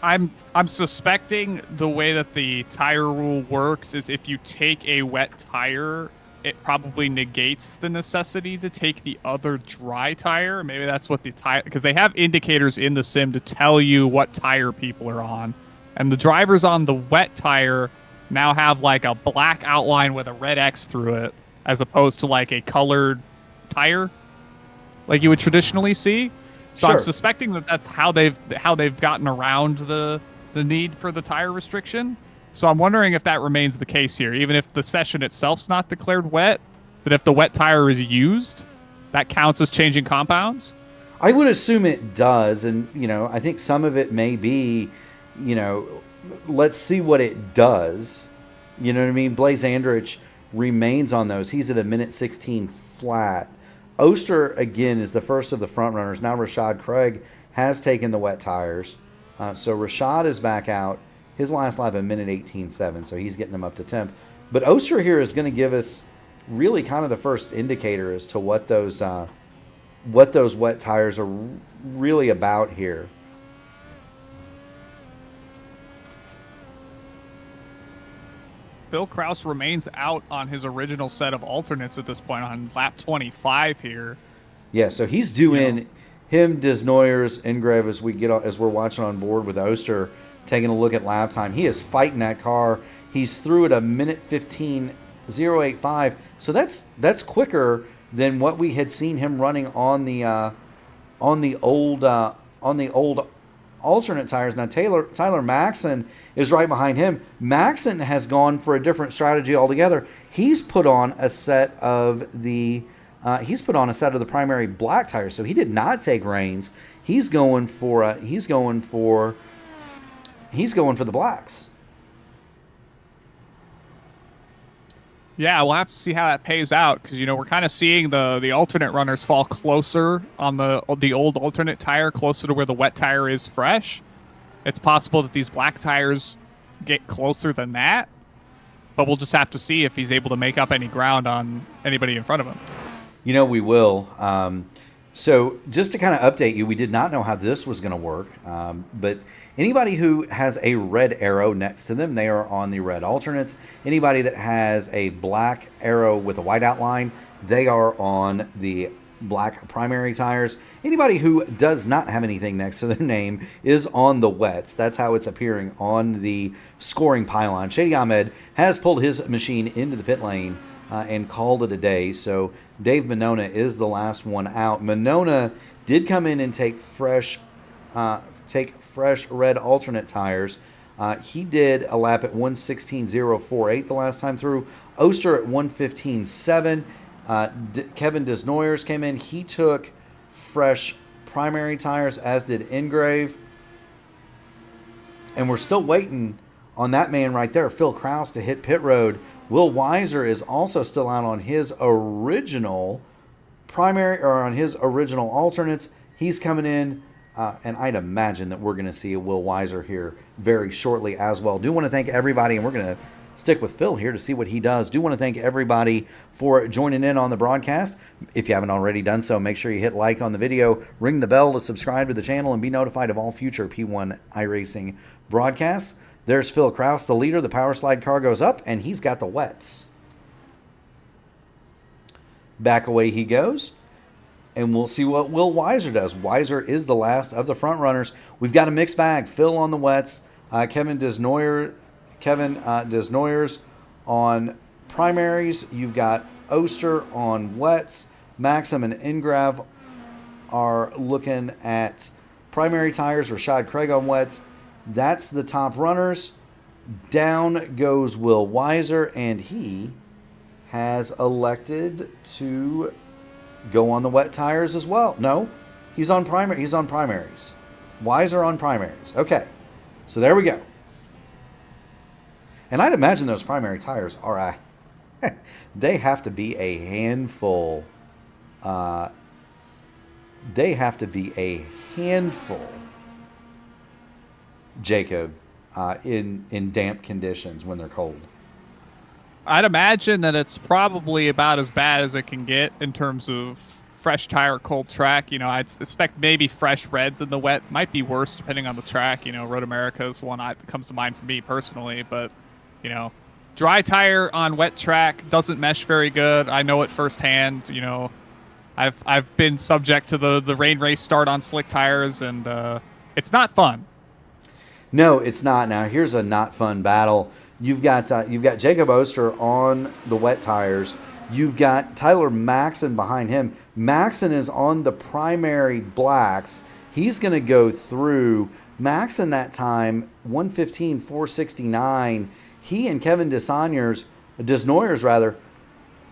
S2: I'm suspecting the way that the tire rule works is if you take a wet tire, it probably negates the necessity to take the other dry tire. Maybe that's what the tire, because they have indicators in the sim to tell you what tire people are on, and the drivers on the wet tire now have like a black outline with a red X through it, as opposed to like a colored tire like you would traditionally see. So sure. I'm suspecting that that's how they've gotten around the need for the tire restriction. So I'm wondering if that remains the case here, even if the session itself's not declared wet, that if the wet tire is used, that counts as changing compounds?
S1: I would assume it does, and I think some of it may be, let's see what it does. You know what I mean? Blaze Andrich remains on those. He's at a minute 16 flat. Oster, again, is the first of the front runners. Now Rashad Craig has taken the wet tires. So Rashad is back out. His last lap, a minute 18.7, so he's getting them up to temp. But Oster here is going to give us really kind of the first indicator as to what those wet tires are really about here.
S2: Bill Kraus remains out on his original set of alternates at this point on lap 25 here.
S1: Yeah, so he's due in. Him, Desnoyers, Ingrave, as we're watching on board with Oster, taking a look at lap time. He is fighting that car. He's through at a minute 15.085. So that's quicker than what we had seen him running on the old alternate tires. Now Tyler Maxon is right behind him. Maxon has gone for a different strategy altogether. He's put on a set of the primary black tires, so he did not take reins. He's going for the blacks.
S2: Yeah, we'll have to see how that pays out, because we're kind of seeing the alternate runners fall closer on the old alternate tire, closer to where the wet tire is fresh. It's possible that these black tires get closer than that, but we'll just have to see if he's able to make up any ground on anybody in front of him.
S1: We will. So just to kind of update you, we did not know how this was going to work, but anybody who has a red arrow next to them, they are on the red alternates. Anybody that has a black arrow with a white outline, they are on the black primary tires. Anybody who does not have anything next to their name is on the wets. That's how it's appearing on the scoring pylon. Shady Ahmed has pulled his machine into the pit lane and called it a day. So Dave Monona is the last one out. Monona did come in and take fresh take fresh red alternate tires. He did a lap at 1:16.048 the last time through. Oster at 1:15.7. Kevin Desnoyers came in. He took fresh primary tires, as did Ingrave. And we're still waiting on that man right there, Phil Kraus, to hit pit road. Will Weiser is also still out on his original primary, or on his original alternates. He's coming in, and I'd imagine that we're going to see a Will Weiser here very shortly as well. Do want to thank everybody, and we're going to stick with Phil here to see what he does. Do want to thank everybody for joining in on the broadcast. If you haven't already done so, make sure you hit like on the video, ring the bell to subscribe to the channel, and be notified of all future P1 iRacing broadcasts. There's Phil Kraus, the leader. The power slide car goes up, and he's got the wets. Back away he goes, and we'll see what Will Weiser does. Weiser is the last of the front runners. We've got a mixed bag. Phil on the wets, Kevin Desnoyers on primaries. You've got Oster on wets. Maxim and Ingrav are looking at primary tires. Rashad Craig on wets. That's the top runners. Down goes Will Weiser, and he has elected to go on the wet tires as well. No, he's on primaries. Weiser on primaries. Okay, so there we go. And I'd imagine those primary tires are they have to be a handful. Jacob, in damp conditions when they're cold.
S2: I'd imagine that it's probably about as bad as it can get in terms of fresh tire, cold track. You know, I'd expect maybe fresh reds in the wet. Might be worse depending on the track. You know, Road America is one that comes to mind for me personally. But, you know, dry tire on wet track doesn't mesh very good. I know it firsthand. You know, I've been subject to the rain race start on slick tires, and it's not fun.
S1: No, it's not. Now, here's a not fun battle. You've got Jacob Oster on the wet tires. You've got Tyler Maxon behind him. Maxon is on the primary blacks. He's going to go through. Maxon that time, 1:15.469. He and Kevin Desnoyers,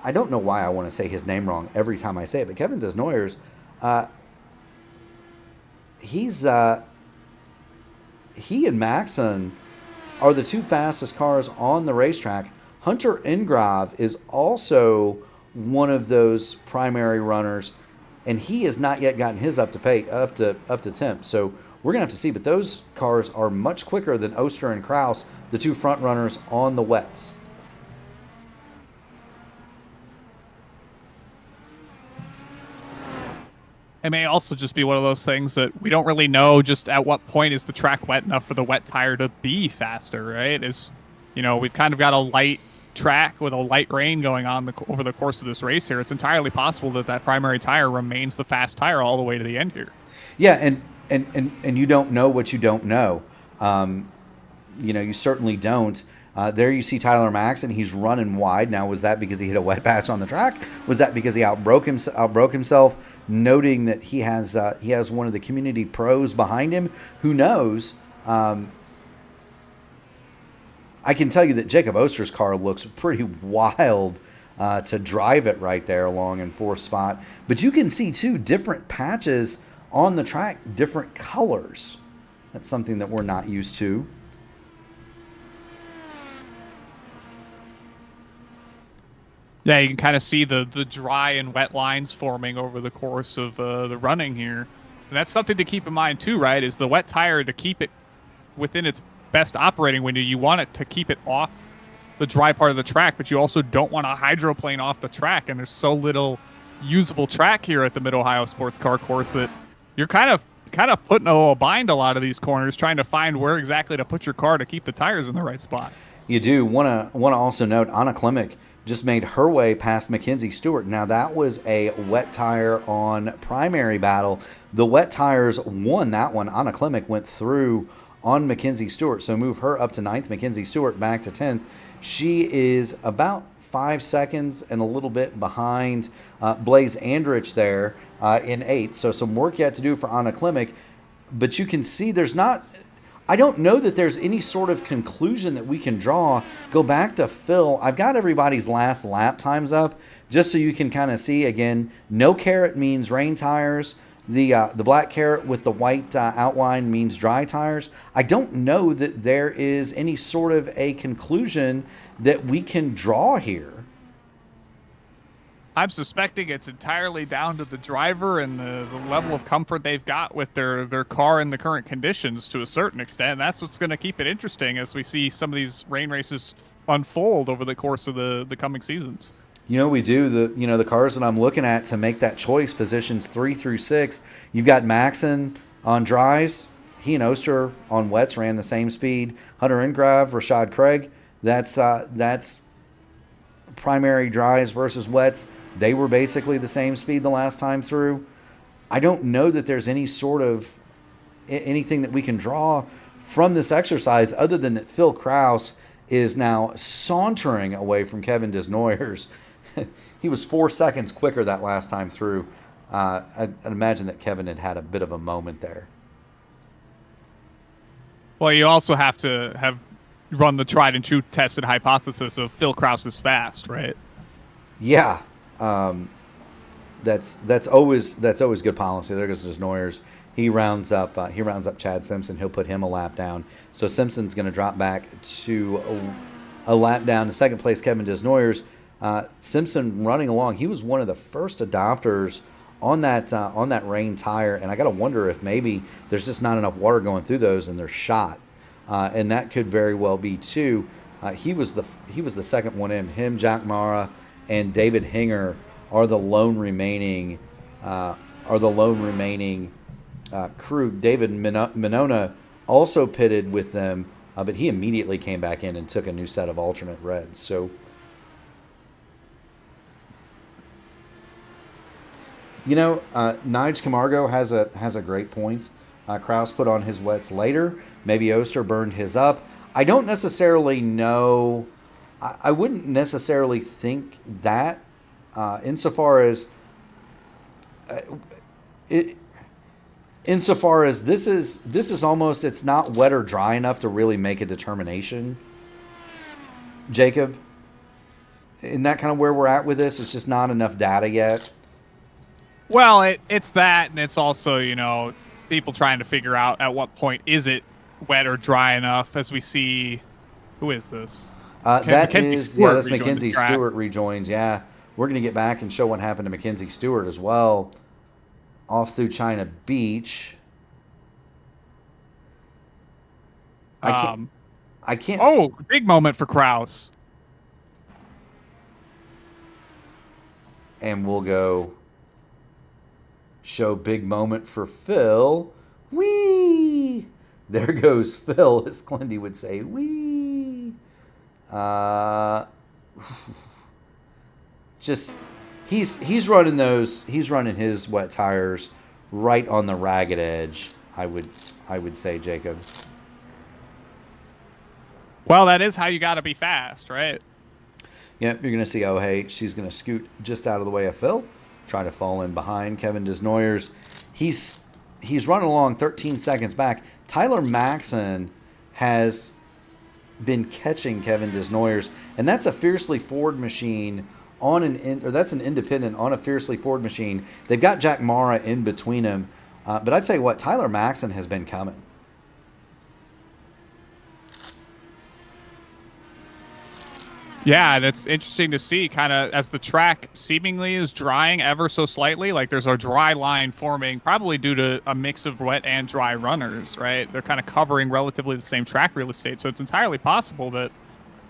S1: I don't know why I want to say his name wrong every time I say it, but Kevin Desnoyers, he and Maxon are the two fastest cars on the racetrack. Hunter Ingrav is also one of those primary runners, and he has not yet gotten his up to temp. So we're gonna have to see. But those cars are much quicker than Oster and Kraus, the two front runners on the wets.
S2: It may also just be one of those things that we don't really know just at what point is the track wet enough for the wet tire to be faster, right? You know, we've kind of got a light track with a light rain going on over the course of this race here. It's entirely possible that primary tire remains the fast tire all the way to the end here.
S1: Yeah, and you don't know what you don't know. You know, you certainly don't. There you see Tyler Maxon. He's running wide. Now, was that because he hit a wet patch on the track? Was that because he outbroke himself? Noting that he has one of the community pros behind him. Who knows? I can tell you that Jacob Oster's car looks pretty wild to drive it right there along in fourth spot. But you can see, too, different patches on the track, different colors. That's something that we're not used to.
S2: Yeah, you can kind of see the dry and wet lines forming over the course of the running here. And that's something to keep in mind too, right? Is the wet tire, to keep it within its best operating window, you want it to keep it off the dry part of the track, but you also don't want to hydroplane off the track. And there's so little usable track here at the Mid-Ohio Sports Car Course that you're kind of putting a bind a lot of these corners, trying to find where exactly to put your car to keep the tires in the right spot.
S1: You do want to also note Anna Klimek just made her way past Mackenzie Stewart. Now, that was a wet tire on primary battle. The wet tires won that one. Anna Klimek went through on Mackenzie Stewart, so move her up to 9th. Mackenzie Stewart back to 10th. She is about 5 seconds and a little bit behind Blaze Andrich there in 8th. So some work yet to do for Anna Klimek. but you can see there's not. I don't know that there's any sort of conclusion that we can draw. Go back to Phil. I've got everybody's last lap times up just so you can kind of see. Again, no carrot means rain tires. The black carrot with the white outline means dry tires. I don't know that there is any sort of a conclusion that we can draw here.
S2: I'm suspecting it's entirely down to the driver and the level of comfort they've got with their car in the current conditions to a certain extent. That's what's going to keep it interesting as we see some of these rain races unfold over the course of the coming seasons.
S1: We do the cars that I'm looking at to make that choice, positions 3 through 6. You've got Maxon on dries. He and Oster on wets ran the same speed. Hunter Ingrav, Rashad Craig. That's primary dries versus wets. They were basically the same speed the last time through. I don't know that there's any sort of anything that we can draw from this exercise other than that Phil Kraus is now sauntering away from Kevin Desnoyers. He was 4 seconds quicker that last time through. I'd imagine that Kevin had a bit of a moment there.
S2: Well, you also have to have run the tried and true tested hypothesis of Phil Kraus is fast, right?
S1: Yeah. That's always good policy. There goes Desnoyers. He rounds up Chad Simpson. He'll put him a lap down. So Simpson's going to drop back to a lap down to second place. Kevin Desnoyers. Simpson running along. He was one of the first adopters on that rain tire, and I got to wonder if maybe there's just not enough water going through those and they're shot, and that could very well be too. He was the second one in. Him, Jack Mara, and David Hinger are the lone remaining crew. David Minona also pitted with them, but he immediately came back in and took a new set of alternate reds. So, Nige Camargo has a great point. Kraus put on his wets later. Maybe Oster burned his up. I don't necessarily know. I wouldn't necessarily think that, insofar as this is almost, it's not wet or dry enough to really make a determination. Jacob, isn't that kind of where we're at with this? It's just not enough data yet.
S2: Well, it's that, and it's also, people trying to figure out at what point is it wet or dry enough, as we see. Who is this?
S1: That's Mackenzie Stewart rejoins. Yeah, we're going to get back and show what happened to Mackenzie Stewart as well, off through China Beach. I can't.
S2: Oh, big moment for Kraus.
S1: And we'll go show big moment for Phil. Whee! There goes Phil, as Clendy would say. Whee! Just he's running his wet tires right on the ragged edge. I would say, Jacob.
S2: Well, that is how you got to be fast, right?
S1: Yep, you're going to see, she's going to scoot just out of the way of Phil, try to fall in behind Kevin Desnoyers. He's running along 13 seconds back. Tyler Maxon has been catching Kevin Desnoyers, and that's a Fiercely Ford machine that's an independent on a Fiercely Ford machine. They've got Jack Mara in between them, but I tell you what, Tyler Maxon has been coming.
S2: Yeah, and it's interesting to see kind of as the track seemingly is drying ever so slightly. Like there's a dry line forming, probably due to a mix of wet and dry runners, right? They're kind of covering relatively the same track real estate. So it's entirely possible that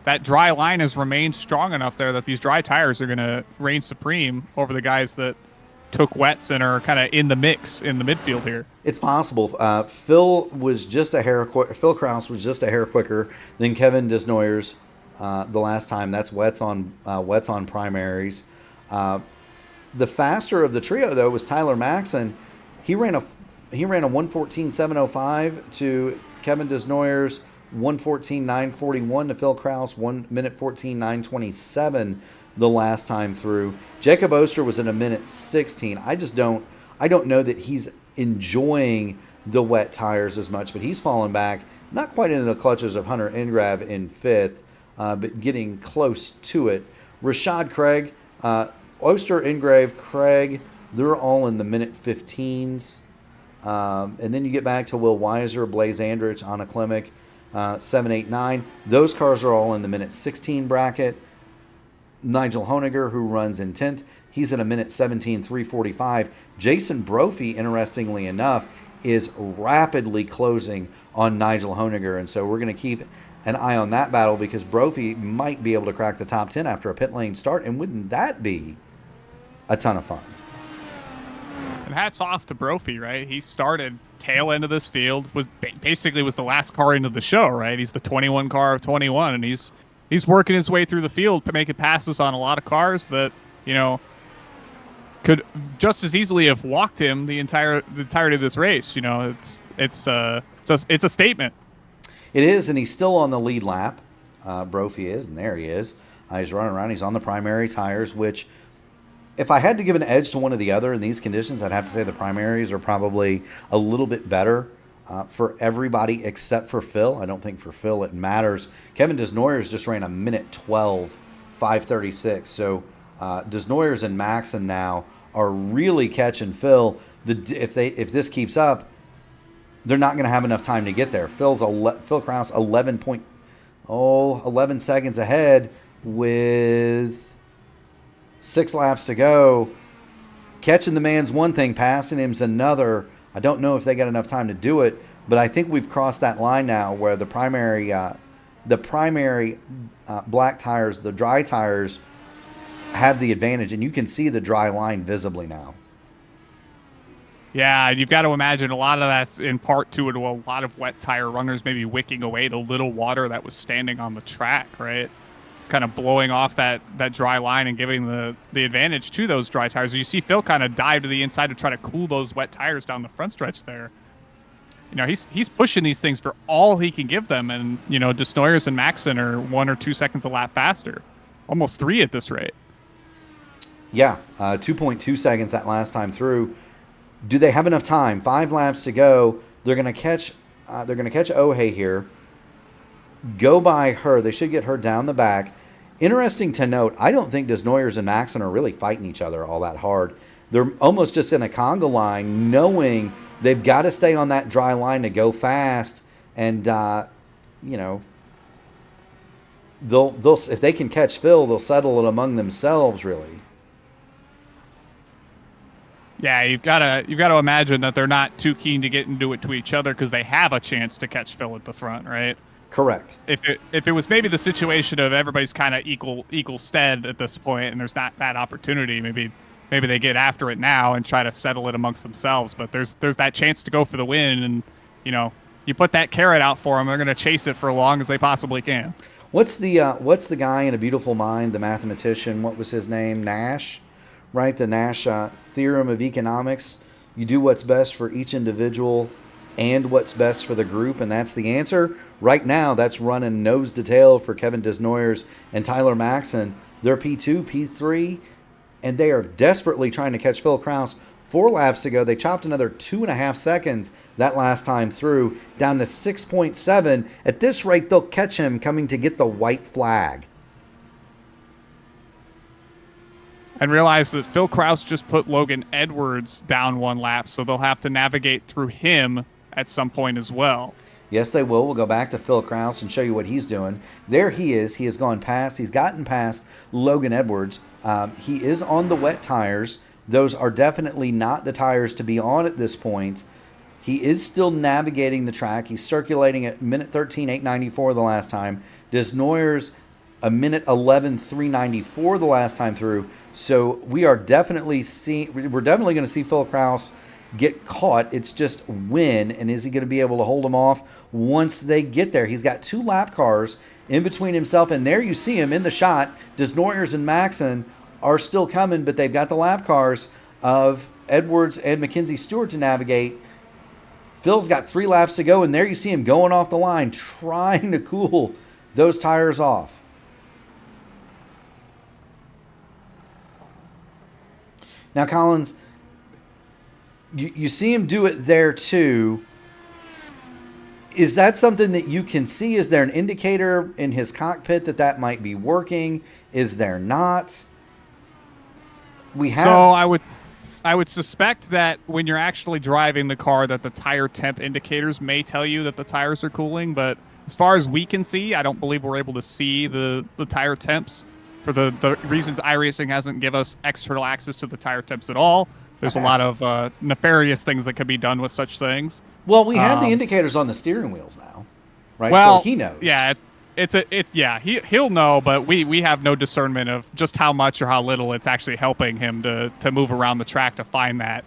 S2: that dry line has remained strong enough there that these dry tires are going to reign supreme over the guys that took wets and are kind of in the mix in the midfield here.
S1: It's possible. Phil Kraus was just a hair quicker than Kevin Desnoyers. The last time. That's wets on primaries. The faster of the trio though was Tyler Maxon. He ran a 1:14.705 to Kevin Desnoyers, 1:14.941 to Phil Kraus, 1 minute 14.927 the last time through. Jacob Oster was in 1:16. I don't know that he's enjoying the wet tires as much, but he's fallen back, not quite into the clutches of Hunter Ingrave in 5th, but getting close to it. Rashad Craig, Oster, Ingrave, Craig, they're all in the minute 15s. And then you get back to Will Weiser, Blaze Andrich, Anna Klemic, 7, 8, 9. Those cars are all in the minute 16 bracket. Nigel Honiger, who runs in 10th, he's in a minute 17, 3:45. Jason Brophy, interestingly enough, is rapidly closing on Nigel Honiger. And so we're going to keep an eye on that battle because Brophy might be able to crack the top 10 after a pit lane start. And wouldn't that be a ton of fun?
S2: And hats off to Brophy, right? He started tail end of this field, was basically was the last car into the show, right? He's the 21 car of 21, and he's working his way through the field, making passes on a lot of cars that, you know, could just as easily have walked him the entirety of this race. You know, it's a statement.
S1: It is, and he's still on the lead lap. Brophy is, and there he is. He's running around. He's on the primary tires, which, if I had to give an edge to one or the other in these conditions, I'd have to say the primaries are probably a little bit better for everybody except for Phil. I don't think for Phil it matters. Kevin Desnoyers just ran a minute 12, 5:36. So Desnoyers and Maxon now are really catching Phil. If this keeps up, they're not going to have enough time to get there. Phil Krause 11 seconds ahead with 6 laps to go. Catching the man's one thing, passing him's another. I don't know if they got enough time to do it, but I think we've crossed that line now where the primary black tires, the dry tires, have the advantage, and you can see the dry line visibly now.
S2: Yeah, you've got to imagine a lot of that's in part to a lot of wet tire runners maybe wicking away the little water that was standing on the track, right? It's kind of blowing off that dry line and giving the advantage to those dry tires. You see Phil kind of dive to the inside to try to cool those wet tires down the front stretch there. You know, he's pushing these things for all he can give them, and, you know, Desnoyers and Maxon are 1 or 2 seconds a lap faster, almost 3 at this rate.
S1: Yeah, 2.2 seconds that last time through. Do they have enough time? 5 laps to go. They're going to catch Ohe here. Go by her. They should get her down the back. Interesting to note, I don't think Desnoyers and Maxon are really fighting each other all that hard. They're almost just in a conga line, knowing they've got to stay on that dry line to go fast. And, you know, they'll if they can catch Phil, they'll settle it among themselves, really.
S2: Yeah, you've got to imagine that they're not too keen to get into it to each other because they have a chance to catch Phil at the front, right?
S1: Correct.
S2: If it was maybe the situation of everybody's kind of equal stead at this point, and there's not that opportunity, maybe they get after it now and try to settle it amongst themselves. But there's that chance to go for the win, and, you know, you put that carrot out for them, they're going to chase it for as long as they possibly can.
S1: What's the guy in A Beautiful Mind, the mathematician? What was his name? Nash, right? The Nash theorem of economics. You do what's best for each individual and what's best for the group, and that's the answer. Right now, that's running nose to tail for Kevin Desnoyers and Tyler Maxon. They're P2, P3, and they are desperately trying to catch Phil Krause. 4 laps ago, they chopped another 2.5 seconds that last time through, down to 6.7. At this rate, they'll catch him coming to get the white flag.
S2: And realize that Phil Krause just put Logan Edwards down 1 lap, so they'll have to navigate through him at some point as well.
S1: Yes, they will. We'll go back to Phil Krause and show you what he's doing. There he is. He has gone past. He's gotten past Logan Edwards. He is on the wet tires. Those are definitely not the tires to be on at this point. He is still navigating the track. He's circulating at minute 13, 8:94 the last time. Desnoyers, a minute 11, 3:94 the last time through. So we're definitely going to see Phil Krause get caught. It's just when, and is he going to be able to hold him off once they get there? He's got 2 lap cars in between himself, and there you see him in the shot. Desnoyers and Maxon are still coming, but they've got the lap cars of Edwards and Mackenzie Stewart to navigate. Phil's got 3 laps to go, and there you see him going off the line, trying to cool those tires off. Now, Collins, you see him do it there too. Is that something that you can see? Is there an indicator in his cockpit that might be working? Is there not? We have.
S2: So I would suspect that when you're actually driving the car, that the tire temp indicators may tell you that the tires are cooling. But as far as we can see, I don't believe we're able to see the tire temps for the reasons iRacing hasn't give us external access to the tire temps at all. There's a lot of nefarious things that could be done with such things.
S1: Well, we have the indicators on the steering wheels now, right?
S2: Well,
S1: so he knows.
S2: Yeah, he'll know, but we have no discernment of just how much or how little it's actually helping him to move around the track to find that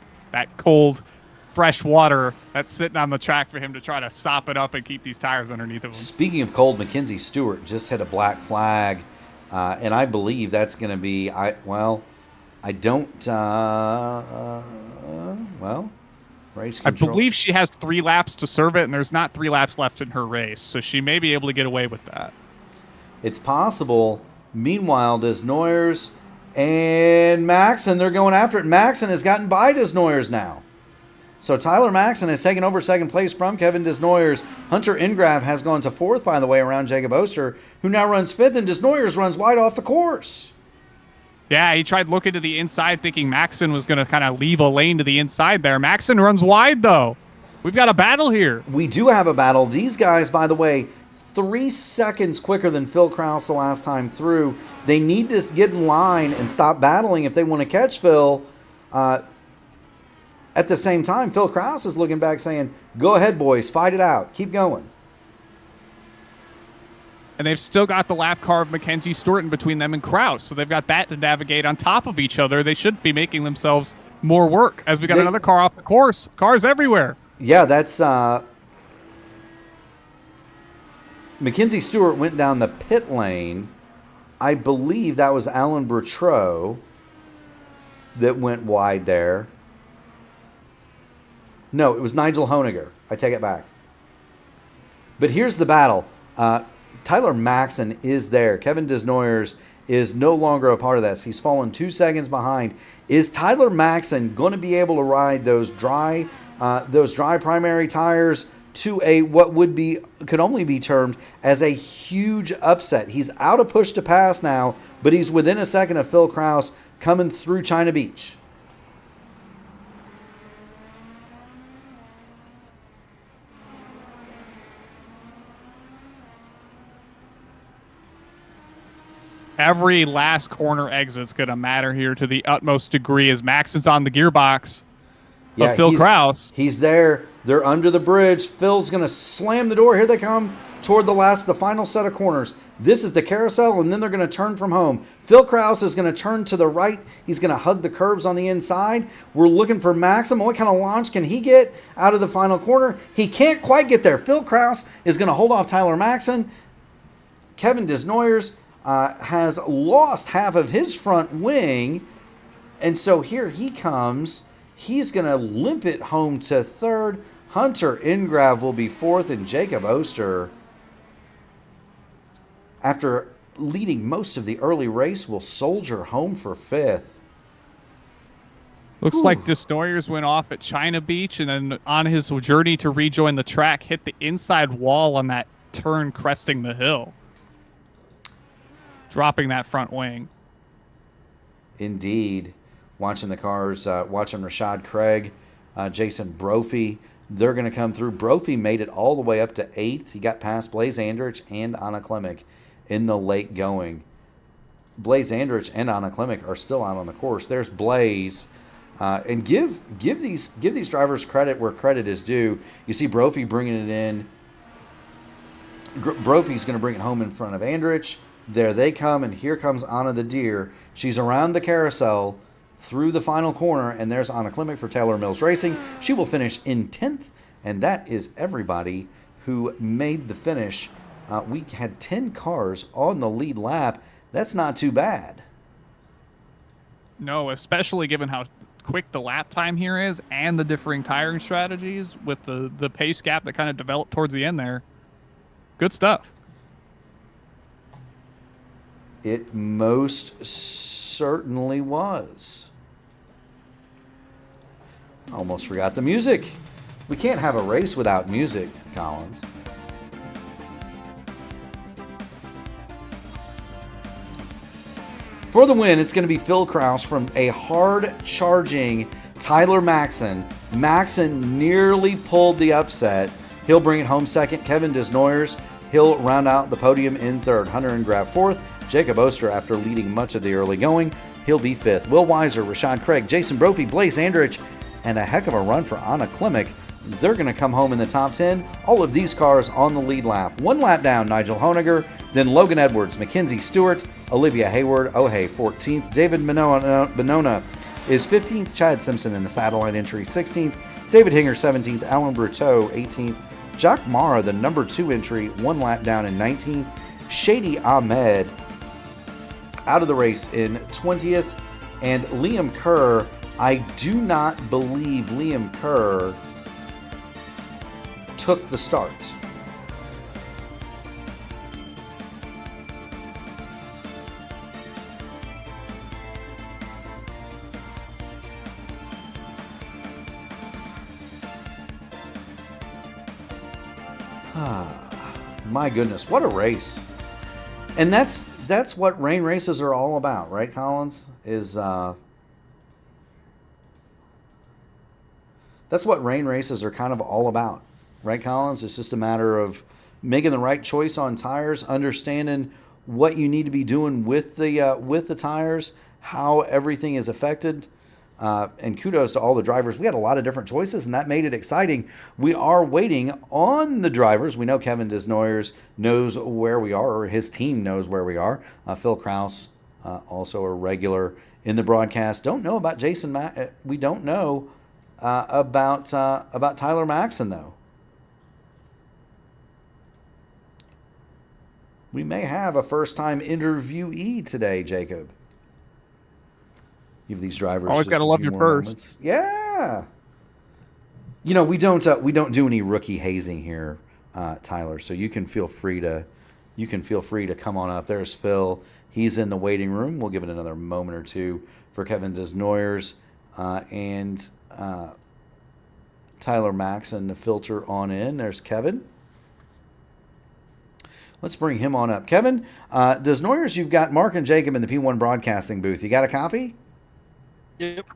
S2: cold, fresh water that's sitting on the track for him to try to sop it up and keep these tires underneath of him.
S1: Speaking of cold, Mackenzie Stewart just hit a black flag, and I believe that's going to be race control.
S2: I believe she has 3 laps to serve it, and there's not 3 laps left in her race, so she may be able to get away with that.
S1: It's possible. Meanwhile, Desnoyers and Maxon, they're going after it. Maxon has gotten by Desnoyers now. So Tyler Maxon has taken over second place from Kevin Desnoyers. Hunter Ingrav has gone to 4th, by the way, around Jacob Oster, who now runs 5th, and Desnoyers runs wide off the course.
S2: Yeah, he tried looking to the inside, thinking Maxon was going to kind of leave a lane to the inside there. Maxon runs wide, though. We've got a battle here.
S1: We do have a battle. These guys, by the way, 3 seconds quicker than Phil Krause the last time through. They need to get in line and stop battling if they want to catch Phil. At the same time, Phil Krause is looking back saying, go ahead, boys, fight it out. Keep going.
S2: And they've still got the lap car of Mackenzie Stewart in between them and Krause. So they've got that to navigate on top of each other. They should be making themselves more work as we got another car off the course. Cars everywhere.
S1: Yeah, that's... Mackenzie Stewart went down the pit lane. I believe that was Alan Bertreau that went wide there. No, it was Nigel Honiger. I take it back. But here's the battle. Tyler Maxon is there. Kevin Desnoyers is no longer a part of this. He's fallen 2 seconds behind. Is Tyler Maxon going to be able to ride those dry primary tires to a what could only be termed as a huge upset? He's out of push to pass now, but he's within a second of Phil Krause coming through China Beach.
S2: Every last corner exit's going to matter here to the utmost degree as Maxon's on the gearbox of Phil Krause.
S1: He's there. They're under the bridge. Phil's going to slam the door. Here they come toward the final set of corners. This is the carousel, and then they're going to turn from home. Phil Krause is going to turn to the right. He's going to hug the curves on the inside. We're looking for Maxim. What kind of launch can he get out of the final corner? He can't quite get there. Phil Krause is going to hold off Tyler Maxon. Kevin Desnoyers has lost half of his front wing, and so here he comes. He's going to limp it home to 3rd. Hunter Ingrav will be 4th, and Jacob Oster, after leading most of the early race, will soldier home for 5th.
S2: Looks like Desnoyers went off at China Beach, and then on his journey to rejoin the track, hit the inside wall on that turn cresting the hill, dropping that front wing.
S1: Indeed. Watching the cars, watching Rashad Craig, Jason Brophy. They're going to come through. Brophy made it all the way up to 8th. He got past Blaze Andrich and Anna Klemick in the late going. Blaze Andrich and Anna Klemick are still out on the course. There's Blaze. And give these drivers credit where credit is due. You see Brophy bringing it in. Brophy's going to bring it home in front of Andrich. There they come, and here comes Anna the Deer. She's around the carousel through the final corner, and there's Anna Klemick for Taylor Mills Racing. She will finish in 10th, and that is everybody who made the finish. We had 10 cars on the lead lap. That's not too bad.
S2: No, especially given how quick the lap time here is and the differing tiring strategies with the pace gap that kind of developed towards the end there. Good stuff.
S1: It most certainly was. Almost forgot the music. We can't have a race without music, Collins. For the win, it's going to be Phil Kraus from a hard-charging Tyler Maxon. Maxon nearly pulled the upset. He'll bring it home second. Kevin Desnoyers, he'll round out the podium in third. Hunter and Graf fourth. Jacob Oster, after leading much of the early going, he'll be fifth. Will Weiser, Rashad Craig, Jason Brophy, Blaze Andrich, and a heck of a run for Anna Klimek. They're going to come home in the top 10. All of these cars on the lead lap. One lap down, Nigel Honegger, then Logan Edwards, Mackenzie Stewart, Olivia Hayward, Ohay 14th. David Benona is 15th. Chad Simpson in the satellite entry 16th. David Hinger 17th. Alan Bruteau 18th. Jack Mara, the number 2 entry, one lap down in 19th. Shady Ahmed out of the race in 20th. And Liam Kerr, I do not believe Liam Kerr took the start. My goodness, what a race. And that's what rain races are all about, right, Collins? That's what rain races are kind of all about, right, Collins? It's just a matter of making the right choice on tires, understanding what you need to be doing with the tires, how everything is affected. And kudos to all the drivers. We had a lot of different choices, and that made it exciting. We are waiting on the drivers. We know Kevin Desnoyers knows where we are, or his team knows where we are. Phil Kraus, also a regular in the broadcast. Don't know about Jason. We don't know about Tyler Maxon, though. We may have a first-time interviewee today, Jacob. Give these drivers
S2: always got to love your first.
S1: Moments. Yeah. You know, we don't do any rookie hazing here, Tyler. So you can feel free to come on up. There's Phil. He's in the waiting room. We'll give it another moment or two for Kevin Desnoyers and Tyler Maxon to filter on in. There's Kevin. Let's bring him on up. Kevin, Desnoyers, you've got Mark and Jacob in the P1 broadcasting booth. You got a copy?
S3: Yep.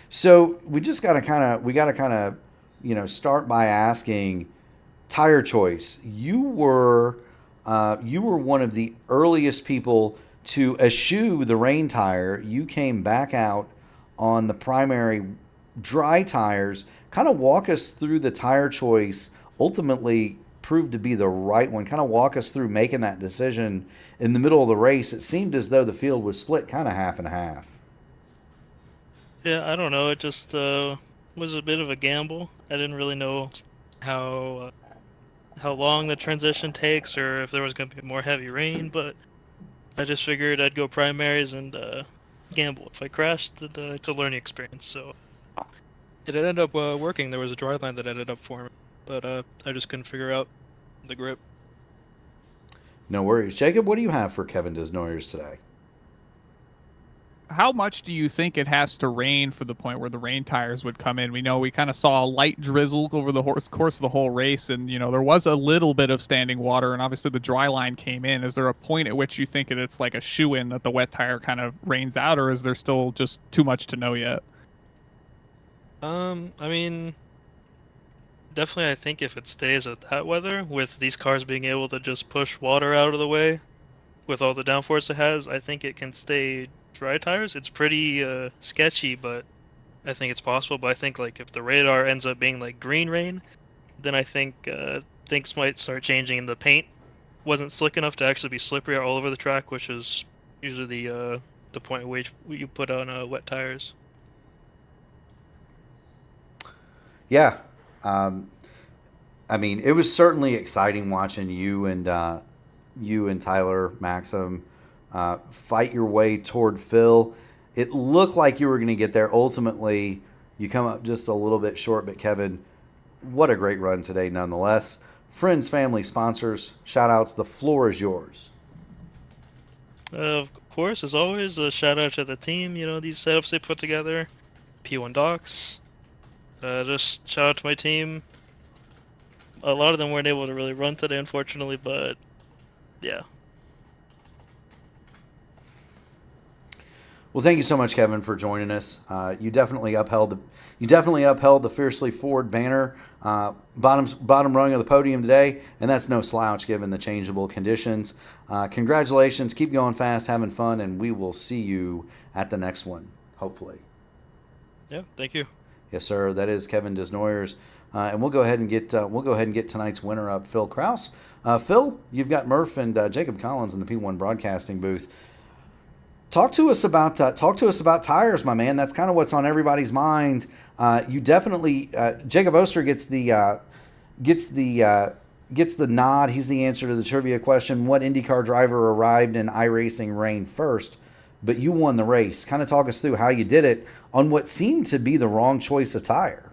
S1: So we just got to kind of, start by asking tire choice. You were one of the earliest people to eschew the rain tire. You came back out on the primary dry tires. Kind of walk us through the tire choice. Ultimately proved to be the right one. Kind of walk us through making that decision in the middle of the race. It seemed as though the field was split kind of half and half.
S3: Yeah, I don't know. It just was a bit of a gamble. I didn't really know how long the transition takes, or if there was going to be more heavy rain. But I just figured I'd go primaries and gamble. If I crashed, it's a learning experience. So it ended up working. There was a dry line that ended up forming, but I just couldn't figure out the grip.
S1: No worries, Jacob. What do you have for Kevin Desnoyers today?
S2: How much do you think it has to rain for the point where the rain tires would come in? We know we kind of saw a light drizzle over the course of the whole race, and there was a little bit of standing water, and obviously the dry line came in. Is there a point at which you think it's like a shoe-in that the wet tire kind of rains out, or is there still just too much to know yet?
S3: I mean, definitely I think if it stays at that weather, with these cars being able to just push water out of the way with all the downforce it has, I think it can stay dry tires. It's pretty sketchy, but I think it's possible. But I think like if the radar ends up being like green rain, then I think things might start changing. And the paint wasn't slick enough to actually be slippery all over the track, which is usually the point at which you put on wet tires.
S1: Yeah, I mean, it was certainly exciting watching you and Tyler Maxon fight your way toward Phil. It looked like you were going to get there. Ultimately, you come up just a little bit short, but Kevin, what a great run today nonetheless. Friends, family, sponsors, shout outs, the floor is yours.
S3: Of course, as always, a shout out to the team. These setups they put together, P1 Docs, Just shout out to my team. A lot of them weren't able to really run today, unfortunately, but yeah.
S1: Well, thank you so much, Kevin, for joining us. You definitely upheld the fiercely forward banner, bottom rung of the podium today, and that's no slouch given the changeable conditions. Congratulations, keep going fast, having fun, and we will see you at the next one, hopefully.
S3: Yeah, thank you.
S1: Yes, sir. That is Kevin Desnoyers, and we'll go ahead and get tonight's winner up, Phil Kraus. Phil, you've got Murph and Jacob Collins in the P1 broadcasting booth. Talk to us about tires, my man. That's kind of what's on everybody's mind. You definitely Jacob Oster gets the nod. He's the answer to the trivia question: what IndyCar driver arrived in iRacing rain first? But you won the race. Kind of talk us through how you did it on what seemed to be the wrong choice of tire.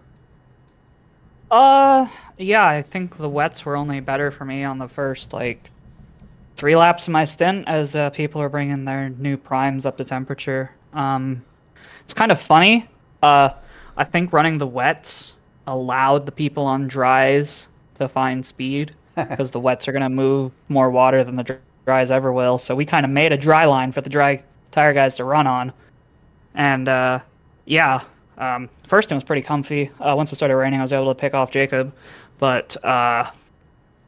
S4: Yeah, I think the wets were only better for me on the first 3 laps of my stint as people are bringing their new primes up to temperature. It's kind of funny. I think running the wets allowed the people on dries to find speed because the wets are going to move more water than the dries ever will. So we kind of made a dry line for the dry tire guys to run on. And first it was pretty comfy. Once it started raining, I was able to pick off Jacob. But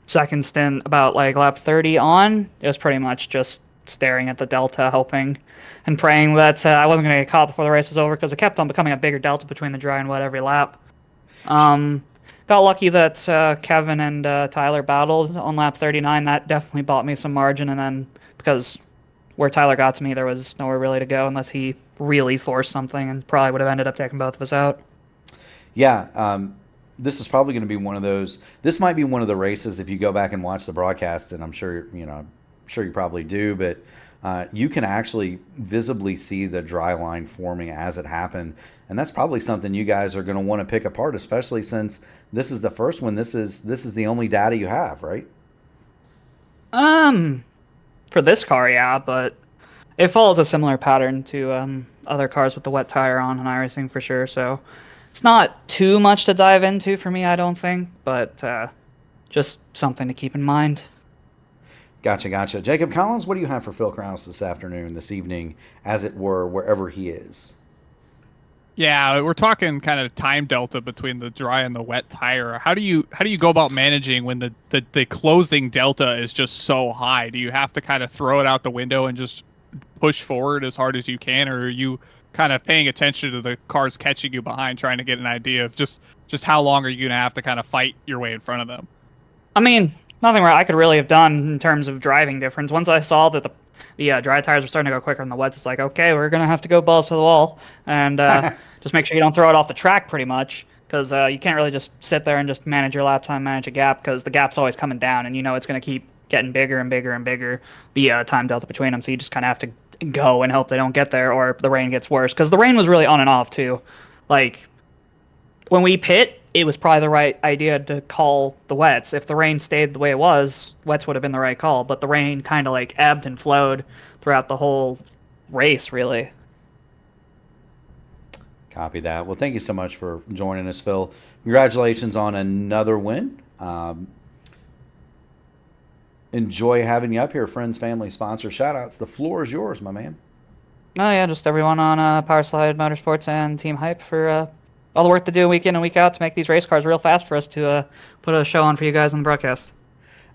S4: second stint, about lap 30 on, it was pretty much just staring at the delta, hoping and praying that I wasn't going to get caught before the race was over because it kept on becoming a bigger delta between the dry and wet every lap. Got lucky that Kevin and Tyler battled on lap 39. That definitely bought me some margin, and then because where Tyler got to me, there was nowhere really to go unless he really forced something, and probably would have ended up taking both of us out.
S1: Yeah, this is probably going to be one of those. This might be one of the races if you go back and watch the broadcast, and I'm sure you probably do, but you can actually visibly see the dry line forming as it happened, and that's probably something you guys are going to want to pick apart, especially since this is the first one. This is the only data you have, right?
S4: For this car, yeah, but it follows a similar pattern to other cars with the wet tire on iRacing for sure. So it's not too much to dive into for me, I don't think, but just something to keep in mind.
S1: Gotcha. Jacob Collins, what do you have for Phil Kraus this evening, as it were, wherever he is?
S2: Yeah, we're talking kind of time delta between the dry and the wet tire. How do you go about managing when the closing delta is just so high? Do you have to kind of throw it out the window and just push forward as hard as you can, or are you kind of paying attention to the cars catching you behind, trying to get an idea of just how long are you going to have to kind of fight your way in front of them?
S4: I mean, nothing I could really have done in terms of driving difference. Once I saw that the dry tires were starting to go quicker than the wets, it's like, okay, we're going to have to go balls to the wall and just make sure you don't throw it off the track pretty much, because you can't really just sit there and just manage your lap time, manage a gap, because the gap's always coming down, and it's going to keep getting bigger and bigger and bigger, the time delta between them. So you just kind of have to go and hope they don't get there, or the rain gets worse, because the rain was really on and off too. When we pit, it was probably the right idea to call the wets. If the rain stayed the way it was, wets would have been the right call, but the rain kind of ebbed and flowed throughout the whole race, really.
S1: Copy that. Well, thank you so much for joining us, Phil. Congratulations on another win. Enjoy having you up here, friends, family, sponsor, shout-outs. The floor is yours, my man.
S4: Oh, yeah, just everyone on Powerslide Motorsports and Team Hype for all the work they do week in and week out to make these race cars real fast for us to put a show on for you guys on the broadcast.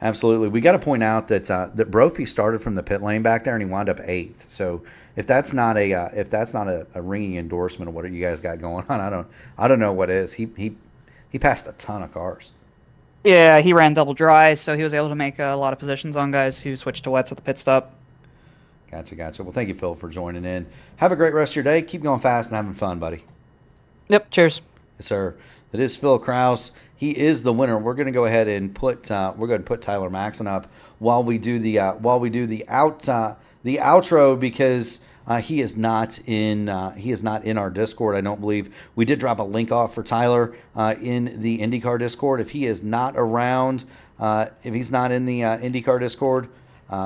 S1: Absolutely. We got to point out that Brophy started from the pit lane back there and he wound up 8th. So if that's not a ringing endorsement of what you guys got going on, I don't know what is. He passed a ton of cars.
S4: Yeah, he ran double dry, so he was able to make a lot of positions on guys who switched to wets at the pit stop.
S1: Gotcha. Well, thank you, Phil, for joining in. Have a great rest of your day. Keep going fast and having fun, buddy.
S4: Yep. Cheers.
S1: Yes, sir. That is Phil Kraus. He is the winner. We're going to go ahead and put Tyler Maxon up while we do the outro, because he is not in our Discord. I don't believe we did drop a link off for Tyler in the IndyCar Discord. If he is not around, if he's not in the IndyCar Discord,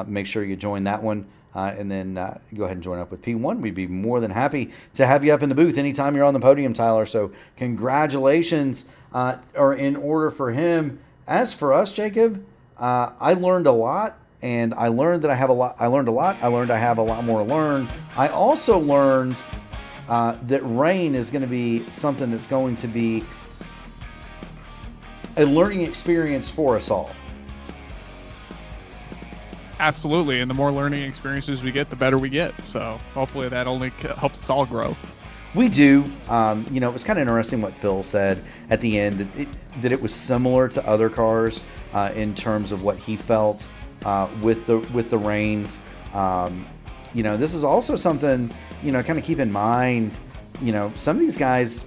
S1: make sure you join that one. and then go ahead and join up with P1. We'd be more than happy to have you up in the booth anytime you're on the podium, Tyler. So congratulations are in order for him. As for us, Jacob, I learned a lot, and I learned that I have a lot. I learned a lot. I learned I have a lot more to learn. I also learned that rain is going to be something that's going to be a learning experience for us all.
S2: Absolutely, and the more learning experiences we get, the better we get. So hopefully that only helps us all grow.
S1: We do. You know, it was kind of interesting what Phil said at the end, that it was similar to other cars in terms of what he felt with the reins. You know, this is also something, you know, kind of keep in mind. You know, some of these guys,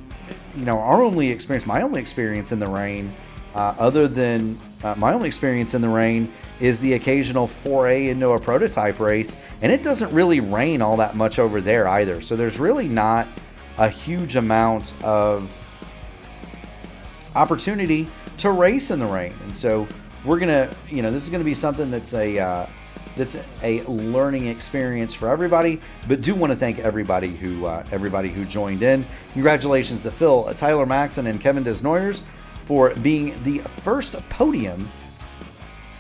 S1: you know, my only experience in the rain, other than my only experience in the rain is the occasional foray into a prototype race, and it doesn't really rain all that much over there either. So there's really not a huge amount of opportunity to race in the rain. And so we're gonna, you know, this is gonna be something that's a learning experience for everybody. But do want to thank everybody who joined in. Congratulations to Phil, Tyler Maxon, and Kevin Desnoyers for being the first podium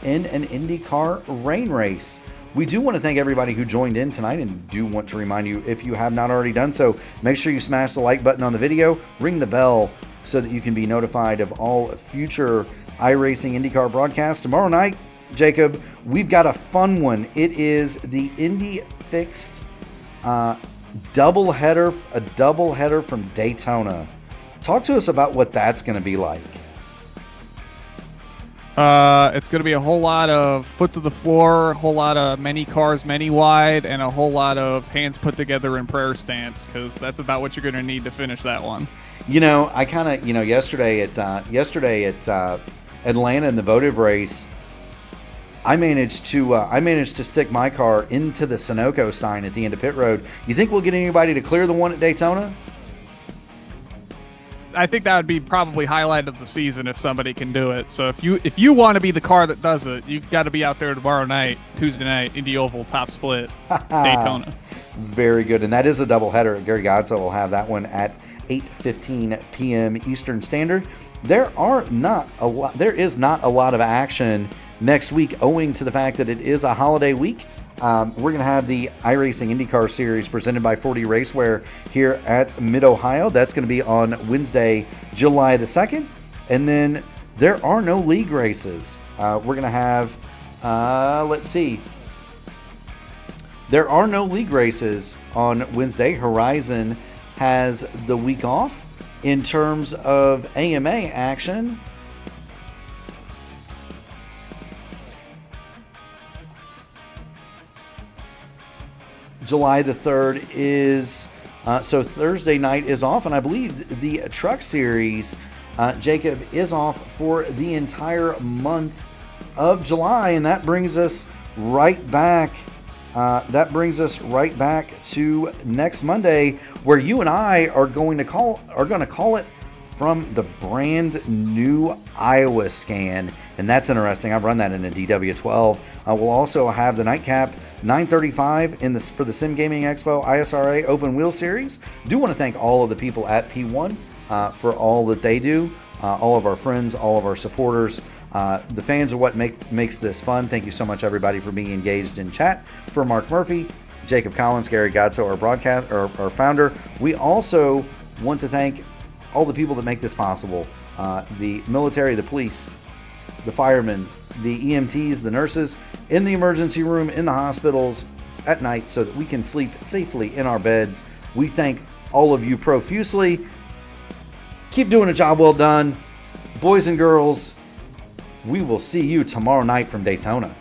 S1: in an IndyCar rain race. We do want to thank everybody who joined in tonight, and do want to remind you, if you have not already done so, make sure you smash the like button on the video, ring the bell so that you can be notified of all future iRacing IndyCar broadcasts. Tomorrow night, Jacob, we've got a fun one. It is the Indy Fixed doubleheader from Daytona. Talk to us about what that's going to be like.
S2: It's going to be a whole lot of foot to the floor, a whole lot of many cars, many wide, and a whole lot of hands put together in prayer stance, because that's about what you're going to need to finish that one.
S1: You know, I kind of, you know, yesterday at Atlanta in the votive race, I managed to stick my car into the Sunoco sign at the end of pit road. You think we'll get anybody to clear the one at Daytona?
S2: I think that would be probably highlight of the season if somebody can do it. So if you want to be the car that does it, you've got to be out there tomorrow night, Tuesday night, Indy Oval, top split, Daytona.
S1: Very good, and that is a doubleheader. Gary Godso will have that one at 8:15 p.m. Eastern Standard. There is not a lot of action next week, owing to the fact that it is a holiday week. We're going to have the iRacing IndyCar Series presented by 4D Racewear here at Mid-Ohio. That's going to be on Wednesday, July the 2nd. And then there are no league races. We're going to have, let's see. There are no league races on Wednesday. Horizon has the week off. In terms of AMA action, July the 3rd is, so Thursday night is off, and I believe the Truck Series, Jacob, is off for the entire month of July, and that brings us right back. To next Monday, where you and I are going to call it from the brand new Iowa scan, and that's interesting. I've run that in a DW12. We'll also have the nightcap 9:35 for the Sim Gaming Expo ISRA Open Wheel Series. Do want to thank all of the people at P1 for all that they do, all of our friends, all of our supporters. The fans are what makes this fun. Thank you so much, everybody, for being engaged in chat. For Mark Murphy, Jacob Collins, Gary Godso, our founder. We also want to thank all the people that make this possible. The military, the police, the firemen, the EMTs, the nurses, in the emergency room, in the hospitals, at night, so that we can sleep safely in our beds. We thank all of you profusely. Keep doing a job well done. Boys and girls, we will see you tomorrow night from Daytona.